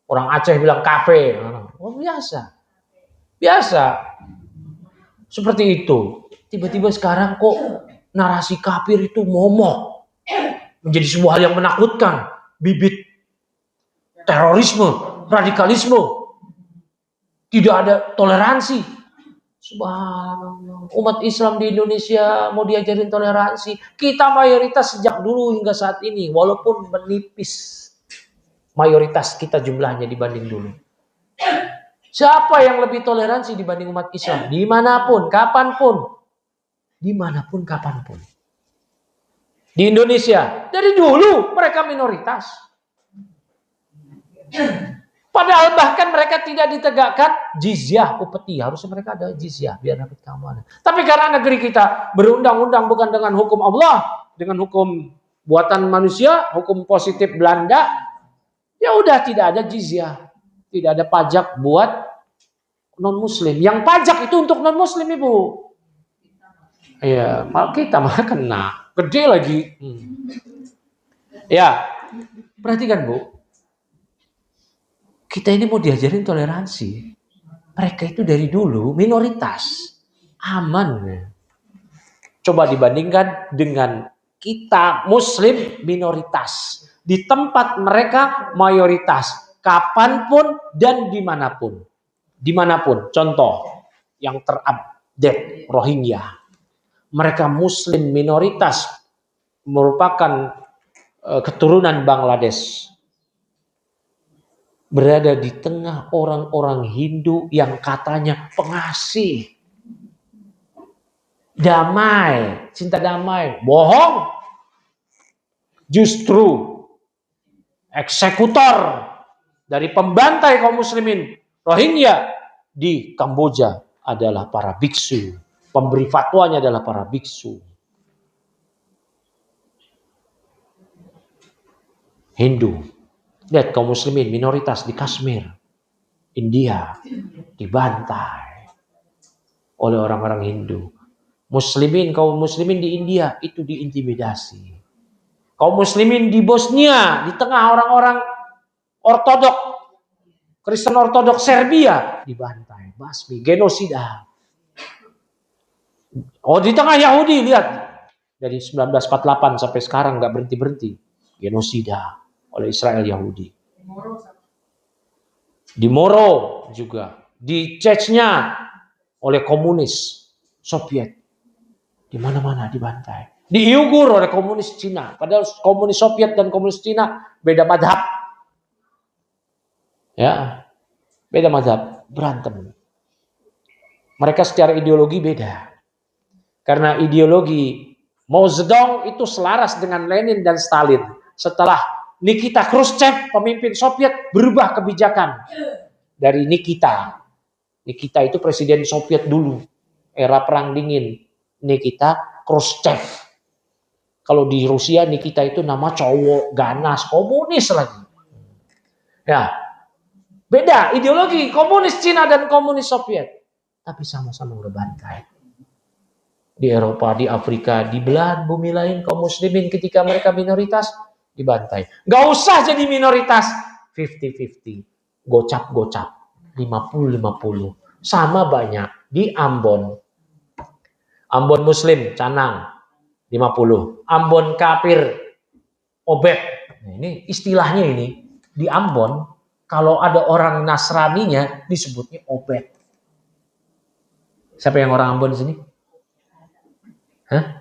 Speaker 1: Orang Aceh bilang kafir. Oh, biasa. Seperti itu. Tiba-tiba sekarang kok narasi kafir itu momok. Menjadi sebuah hal yang menakutkan. Bibit terorisme, radikalisme. Tidak ada toleransi. Subhanallah. Umat Islam di Indonesia mau diajarin toleransi. Kita mayoritas sejak dulu hingga saat ini. Walaupun menipis. Mayoritas kita jumlahnya dibanding dulu. Siapa yang lebih toleransi dibanding umat Islam? Dimanapun, kapanpun. Di Indonesia. Dari dulu mereka minoritas. Padahal bahkan mereka tidak ditegakkan jizyah, upeti. Harusnya mereka ada jizyah biar dapat keamanan. Tapi karena negeri kita berundang-undang bukan dengan hukum Allah, dengan hukum buatan manusia, hukum positif Belanda, ya udah tidak ada jizyah, tidak ada pajak buat non-muslim. Yang pajak itu untuk non-muslim Ibu. Ya, kita malah kena, gede lagi. Ya, perhatikan Bu. Kita ini mau diajarin toleransi. Mereka itu dari dulu minoritas. Aman. Coba dibandingkan dengan kita Muslim minoritas. Di tempat mereka mayoritas. Kapanpun dan dimanapun. Dimanapun. Contoh yang terupdate Rohingya. Mereka Muslim minoritas. Merupakan keturunan Bangladesh. Berada di tengah orang-orang Hindu yang katanya pengasih. Damai, cinta damai. Bohong. Justru eksekutor dari pembantai kaum muslimin Rohingya di Kamboja adalah para biksu. Pemberi fatwanya adalah para biksu. Hindu. Lihat kaum muslimin minoritas di Kashmir, India, dibantai oleh orang-orang Hindu. Kaum muslimin di India itu diintimidasi. Kaum muslimin di Bosnia, di tengah orang-orang ortodok, Kristen ortodok Serbia, dibantai, basmi, genosida. Oh, di tengah Yahudi, lihat. Dari 1948 sampai sekarang nggak berhenti-berhenti. Genosida oleh Israel Yahudi. Di Moro juga. Di Chechnya oleh komunis Soviet. Di mana-mana dibantai. Di Uyghur oleh komunis Cina. Padahal komunis Soviet dan komunis Cina beda mazhab. Ya, beda mazhab. Berantem. Mereka secara ideologi beda. Karena ideologi Mao Zedong itu selaras dengan Lenin dan Stalin. Setelah Nikita Khrushchev, pemimpin Soviet, berubah kebijakan. Dari Nikita. Nikita itu presiden Soviet dulu. Era Perang Dingin. Nikita Khrushchev. Kalau di Rusia Nikita itu nama cowok, ganas, komunis lagi. Ya, beda ideologi komunis Cina dan komunis Soviet. Tapi sama-sama ngebantai. Di Eropa, di Afrika, di belahan bumi lain kaum muslimin ketika mereka minoritas dibantai. Gak usah jadi minoritas 50-50. Gocap-gocap 50-50. Sama banyak di Ambon. Ambon Muslim, Canang 50. Ambon kafir, Obet. Nah, ini istilahnya ini. Di Ambon, kalau ada orang Nasraninya disebutnya Obet. Siapa yang orang Ambon di sini? Hah?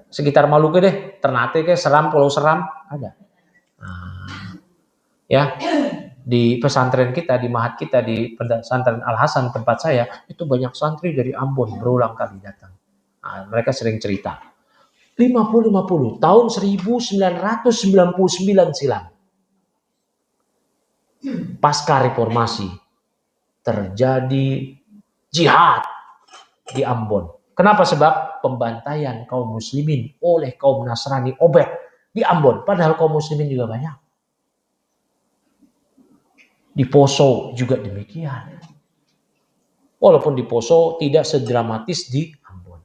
Speaker 1: Sekitar Maluku deh, Ternate ke Seram, Pulau Seram ada. Nah, ya, di pesantren kita, di mahat kita, di pesantren Al Hasan tempat saya itu banyak santri dari Ambon berulang kali datang. Nah, mereka sering cerita. 50-50 tahun 1999 silam. Pasca reformasi terjadi jihad di Ambon. Kenapa? Sebab pembantaian kaum muslimin oleh kaum Nasrani Obed di Ambon. Padahal kaum muslimin juga banyak. Di Poso juga demikian. Walaupun di Poso tidak sedramatis di Ambon.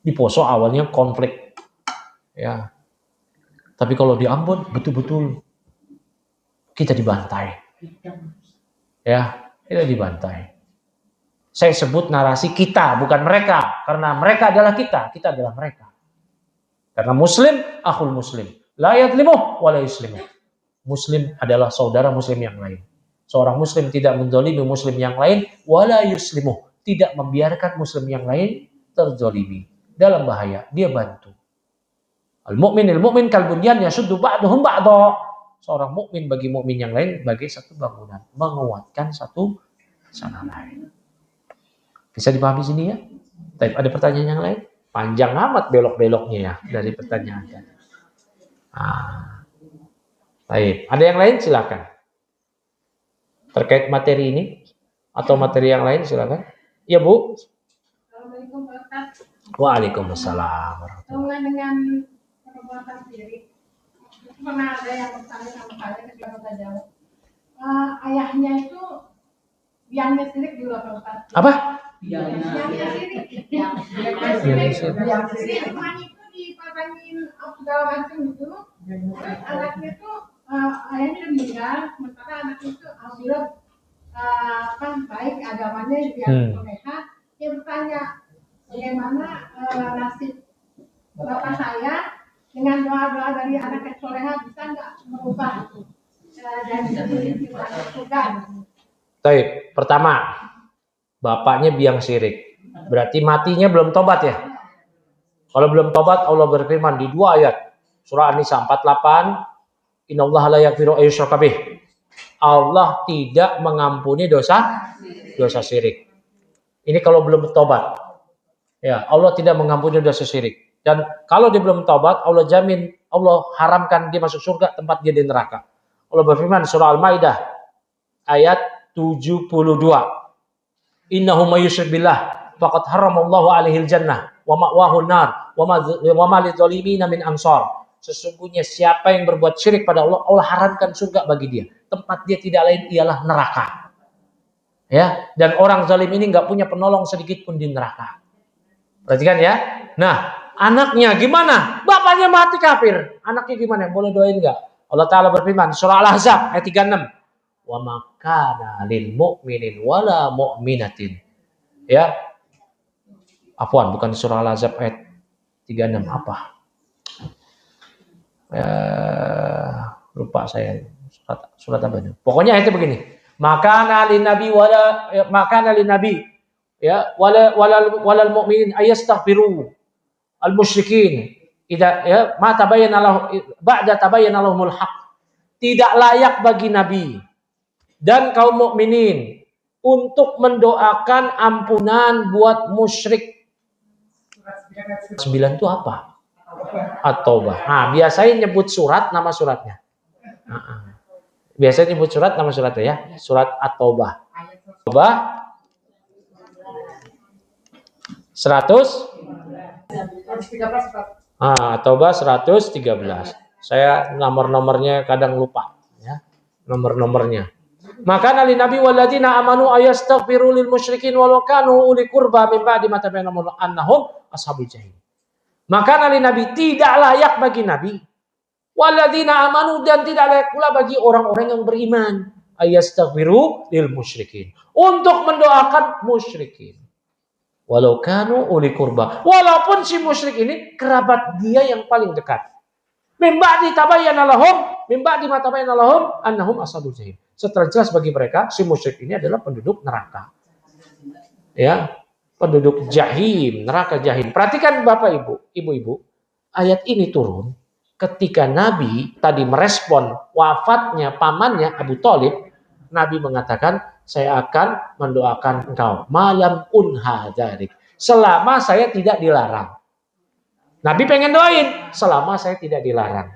Speaker 1: Di Poso awalnya konflik. Ya. Tapi kalau di Ambon betul-betul kita dibantai. Ya, kita dibantai. Saya sebut narasi kita, bukan mereka. Karena mereka adalah kita adalah mereka. Karena muslim, akhul muslim. La yadlimuh wa la yuslimuh. Muslim adalah saudara muslim yang lain. Seorang muslim tidak menzalimi muslim yang lain, wa la yuslimuh. Tidak membiarkan muslim yang lain terzalimi. Dalam bahaya, dia bantu. Al-mu'min kal-bunyan yashuddu ba'duhum ba'dha. Seorang mukmin bagi mukmin yang lain bagai satu bangunan, menguatkan satu sama lain. Bisa dipahami sini ya? Tapi ada pertanyaan yang lain? Panjang amat belok-beloknya ya dari pertanyaan tadi. Baik, ada yang lain silakan. Terkait materi ini atau materi yang lain silakan. Ya Bu.
Speaker 2: Assalamualaikum Pak Ustaz.
Speaker 1: Waalaikumsalam.
Speaker 2: Hubungan dengan perbuatan sendiri. Pernah ada yang bertanya sama saya ketika kita jawab. Ayahnya itu biangnya sirik juga Pak Ustaz.
Speaker 1: Apa?
Speaker 2: Biangnya sirik. Jadi rumahnya itu dipasangin segala macam gitu. Terus anaknya tuh ayahnya meninggal, sementara anak itu alhamdulillah kan baik agamanya dia soleha. Dia bertanya bagaimana nasib bapak saya dengan doa-doa dari anak yang soleha bisa nggak merubah dari surga?
Speaker 1: Baik, pertama, bapaknya biang syirik. Berarti matinya belum tobat ya? Kalau belum tobat, Allah berfirman di 2 ayat. Surah An-Nisa 48, Innallaha la yaghfiru ayyushraka bih. Allah tidak mengampuni dosa syirik. Ini kalau belum tobat. Ya, Allah tidak mengampuni dosa syirik. Dan kalau dia belum tobat, Allah jamin, Allah haramkan dia masuk surga, tempat dia di neraka. Allah berfirman surah Al-Maidah ayat 72. Innahu may yusyrik billah faqad haramallahu alaihil jannah wa ma'wahu nar wa ma lidzalimin min ansar. Sesungguhnya siapa yang berbuat syirik pada Allah, Allah haramkan surga bagi dia. Tempat dia tidak lain ialah neraka. Ya, dan orang zalim ini enggak punya penolong sedikit pun di neraka. Perhatikan ya. Nah, anaknya gimana? Bapaknya mati kafir. Anaknya gimana? Boleh doain enggak? Allah Ta'ala berfirman surah Al-Ahzab ayat 36. Wa makana lil mu'minin wala mu'minatin. Ya. Afwan, bukan surah Al-Ahzab ayat 36 apa? Lupa saya. Surat apa itu? Pokoknya ayatnya begini. Makana lin nabi ya walal mu'minin ayastaghfiru al musyrikin idza ya ma tabayyana lahu ba'da tabayyana lahumul haq. Tidak layak bagi nabi dan kaum mukminin untuk mendoakan ampunan buat musyrik. 9 itu apa? At-Taubah. Nah, biasanya nyebut surat nama suratnya. Biasanya nyebut surat nama suratnya ya. Surat At-Taubah. Taubah 100 Taubah 113. Saya nomor-nomornya kadang lupa ya. Nomor-nomornya. Maka nabi nabi walladzina amanu ayastaghfiru lil musyrikin walau kanu uli qurba min ba'di ma tabayyana annahum ashabul jahim. Maka nabi tidak layak bagi nabi walladzina amanu dan tidak layak pula bagi orang-orang yang beriman ayastaghfiru lil musyrikin untuk mendoakan musyrikin. Walau kanu uli qurba. Walaupun si musyrik ini kerabat dia yang paling dekat. Min ba'di tabayyana lahum annahum ashabul jahim. Setelah jelas bagi mereka si musyrik ini adalah penduduk neraka. Ya, penduduk jahim, neraka jahim. Perhatikan Bapak Ibu, Ibu-ibu, ayat ini turun ketika Nabi tadi merespon wafatnya pamannya Abu Thalib. Nabi mengatakan, saya akan mendoakan engkau malam unhadarik, selama saya tidak dilarang. Nabi pengen doain selama saya tidak dilarang.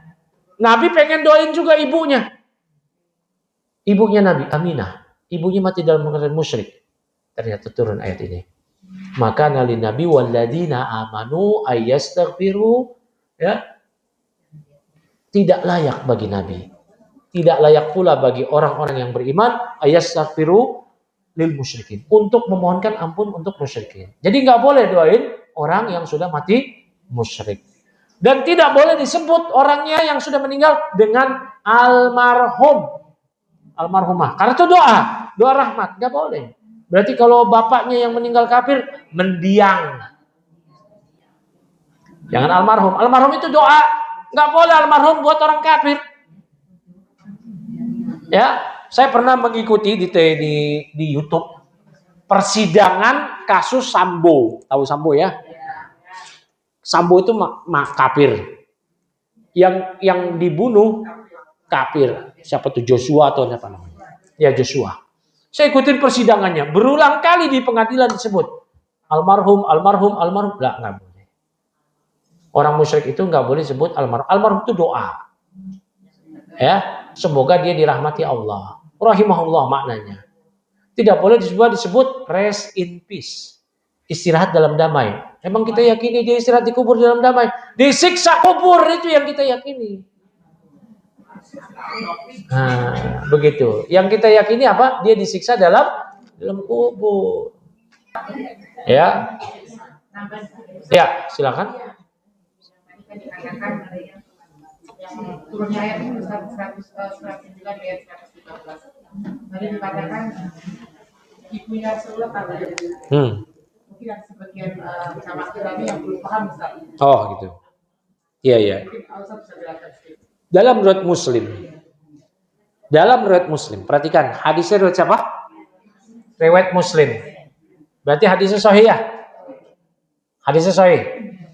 Speaker 1: Nabi pengen doain juga ibunya. Ibunya Nabi Aminah, ibunya mati dalam keadaan musyrik. Ternyata turun ayat ini. Maka nali Nabi walladzina amanu ayastaghfiru, ya. Tidak layak bagi Nabi. Tidak layak pula bagi orang-orang yang beriman ayastaghfiru lil musyrikin, untuk memohonkan ampun untuk musyrikin. Jadi nggak boleh doain orang yang sudah mati musyrik. Dan tidak boleh disebut orangnya yang sudah meninggal dengan almarhum, almarhumah. Karena itu doa rahmat, nggak boleh. Berarti kalau bapaknya yang meninggal kafir, mendiang. Jangan almarhum. Almarhum itu doa, nggak boleh almarhum buat orang kafir. Ya, saya pernah mengikuti di YouTube persidangan kasus Sambo. Tahu Sambo ya? Sambo itu kafir. Yang dibunuh kafir. Siapa tuh, Joshua atau apa namanya? Ya, Joshua. Saya ikutin persidangannya. Berulang kali di pengadilan disebut almarhum. Lah, nggak boleh. Orang musyrik itu nggak boleh sebut almarhum. Almarhum itu doa. Ya, semoga dia dirahmati Allah. Rahimahullah maknanya. Tidak boleh disebut rest in peace. Istirahat dalam damai. Emang kita yakini dia istirahat di kubur dalam damai? Disiksa kubur, itu yang kita yakini. Nah, begitu. Yang kita yakini apa? Dia disiksa dalam kubur. Ya. Ya, silakan.
Speaker 2: yang turunnya ayat itu 109 ayat 113. Tadi dikatakan ibunya Rasulullah tahu. Mungkin ada sebagian jamaah kita yang belum paham Ustaz.
Speaker 1: Oh gitu. Iya.
Speaker 2: Mungkin Ustaz bisa jelaskan sedikit.
Speaker 1: Dalam riwayat Muslim, perhatikan hadisnya riwayat siapa? Riwayat Muslim. Berarti hadisnya sahih ya? Hadisnya sahih.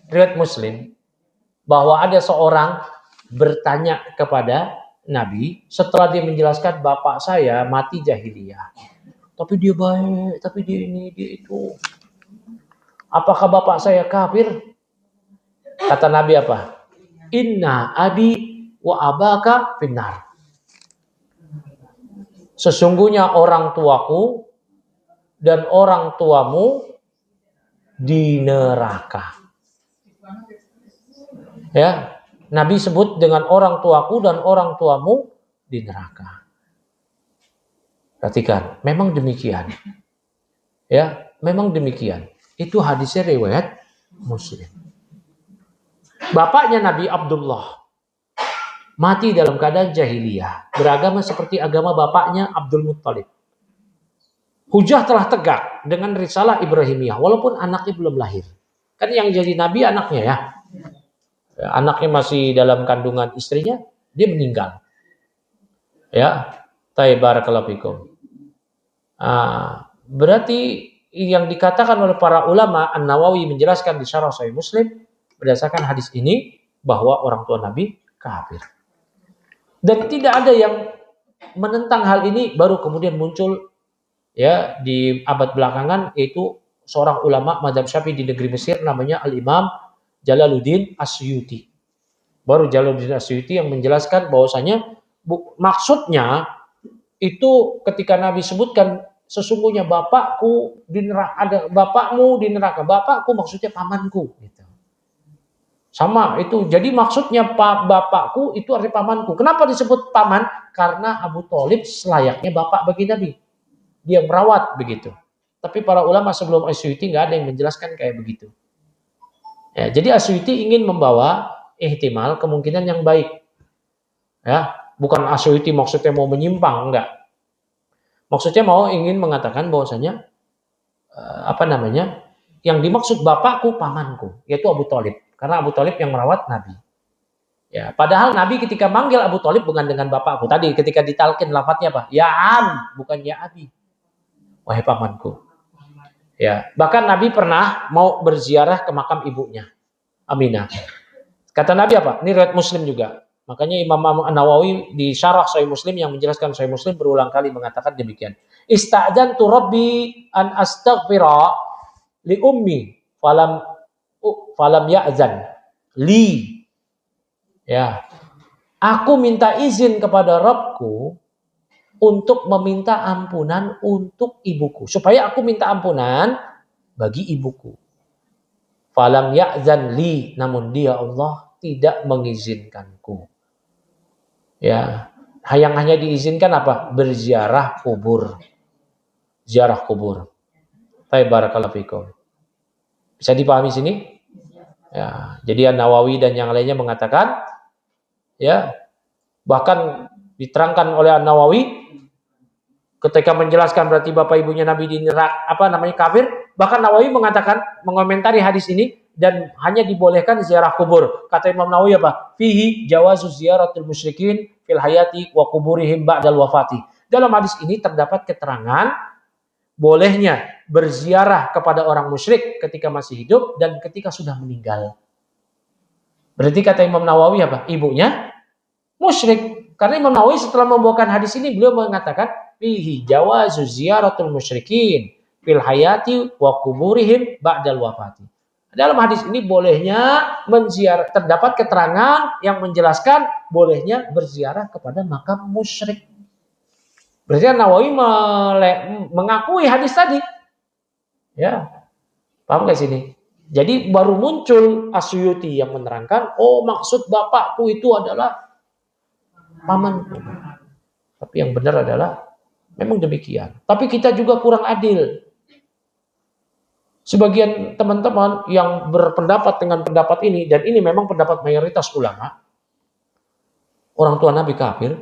Speaker 1: Riwayat Muslim bahwa ada seorang bertanya kepada Nabi setelah dia menjelaskan bapak saya mati jahiliyah. Tapi dia baik, tapi dia ini, dia itu. Apakah bapak saya kafir? Kata Nabi apa? Inna abi wa abaka finnar. Sesungguhnya orang tuaku dan orang tuamu di neraka. Ya, Nabi sebut dengan orang tuaku dan orang tuamu di neraka. Perhatikan, memang demikian. Ya, memang demikian. Itu hadisnya riwayat Muslim. Bapaknya Nabi Abdullah mati dalam keadaan jahiliyah, beragama seperti agama bapaknya Abdul Muttalib. Hujah telah tegak dengan risalah Ibrahimiyah, walaupun anaknya belum lahir. Kan yang jadi nabi anaknya ya. Anaknya masih dalam kandungan istrinya, dia meninggal. Ya, barakallahu fikum. Berarti yang dikatakan oleh para ulama, An-Nawawi menjelaskan di Syarah Sahih Muslim berdasarkan hadis ini bahwa orang tua Nabi kafir. Dan tidak ada yang menentang hal ini, baru kemudian muncul ya di abad belakangan, yaitu seorang ulama mazhab Syafi'i di negeri Mesir namanya Al-Imam Jalaluddin As-Suyuti. Baru Jalaluddin As-Suyuti yang menjelaskan bahwasanya maksudnya itu ketika Nabi sebutkan sesungguhnya bapakku di neraka, ada bapakmu di neraka. Bapakku maksudnya pamanku gitu. Sama itu. Jadi maksudnya bapakku itu arti pamanku. Kenapa disebut paman? Karena Abu Thalib selayaknya bapak bagi Nabi. Dia merawat begitu. Tapi para ulama sebelum As-Suyuti nggak ada yang menjelaskan kayak begitu. Ya, jadi As-Suyuti ingin membawa ihtimal kemungkinan yang baik. Ya, bukan As-Suyuti maksudnya mau menyimpang, enggak. Maksudnya ingin mengatakan bahwasanya yang dimaksud bapakku pamanku, yaitu Abu Thalib. Karena Abu Thalib yang merawat Nabi. Ya, padahal Nabi ketika manggil Abu Thalib bukan dengan bapakku. Tadi ketika ditalkin lafadznya apa? Ya am, bukan ya abi. Wahai pamanku. Ya, bahkan Nabi pernah mau berziarah ke makam ibunya, Aminah. Kata Nabi apa? Ini riwayat Muslim juga. Makanya Imam An-Nawawi di Syarah Sahih Muslim yang menjelaskan Sahih Muslim berulang kali mengatakan demikian. Ista'dzantu rabbi an astaghfira li ummi falam ya'zan li. Ya. Aku minta izin kepada Rabbku untuk meminta ampunan untuk ibuku, supaya aku minta ampunan bagi ibuku. Falam ya'zan li, namun dia Allah tidak mengizinkanku. Ya, yang hanya diizinkan apa? Berziarah kubur. Ziarah kubur. Barakallahu fikum. Bisa dipahami sini? Ya, jadi An-Nawawi dan yang lainnya mengatakan ya, bahkan diterangkan oleh An-Nawawi ketika menjelaskan berarti bapak ibunya Nabi di neraka kafir, bahkan Nawawi mengatakan mengomentari hadis ini dan hanya dibolehkan ziarah kubur. Kata Imam Nawawi apa? Fihi jawazu ziyaratul musyrikin fil hayati wa kuburihim ba'dal wafati. Dalam hadis ini terdapat keterangan bolehnya berziarah kepada orang musyrik ketika masih hidup dan ketika sudah meninggal. Berarti kata Imam Nawawi apa? Ibunya musyrik. Karena Imam Nawawi setelah membawakan hadis ini beliau mengatakan fihi jawazu ziyaratul musyrikin fil hayati wa kuburihim ba'dal wafati. Dalam hadis ini bolehnya menziarah, terdapat keterangan yang menjelaskan bolehnya berziarah kepada makam musyrik. Berarti Nawawi mengakui hadis tadi. Ya. Paham gak sini? Jadi baru muncul As-Suyuti yang menerangkan, oh maksud bapakku itu adalah pamanku. Tapi yang benar adalah memang demikian. Tapi kita juga kurang adil. Sebagian teman-teman yang berpendapat dengan pendapat ini, dan ini memang pendapat mayoritas ulama, orang tua Nabi kafir,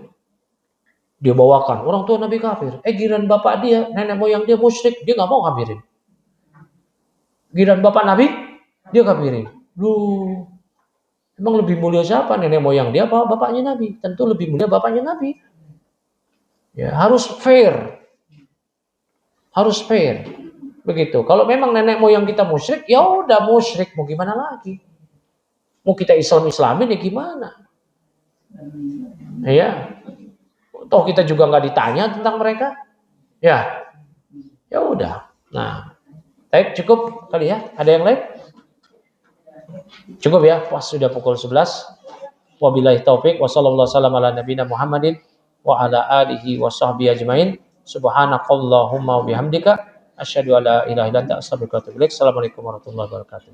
Speaker 1: dia bawakan orang tua Nabi kafir. Giliran bapak dia, nenek moyang dia musyrik, dia nggak mau kafirin. Giliran bapak Nabi, dia kafirin. Lu emang lebih mulia siapa, nenek moyang dia apa bapaknya Nabi? Tentu lebih mulia bapaknya Nabi. Ya, harus fair. Harus fair. Begitu. Kalau memang nenek moyang kita musyrik, ya udah musyrik, mau gimana lagi? Mau kita Islamin ya gimana? Ya. Toh kita juga nggak ditanya tentang mereka. Ya. Ya udah. Nah, baik, cukup kali ya. Ada yang lain? Cukup ya. Pas sudah pukul 11. Wabillahi taufik wa sallallahu ala nabiyina Muhammadin wa ala alihi wa sahbihi ajmain. Subhanakallahumma wa bihamdika asyhadu an la ilaha illa anta astaghfiruka wa atubu ilaik. Assalamualaikum warahmatullahi wabarakatuh.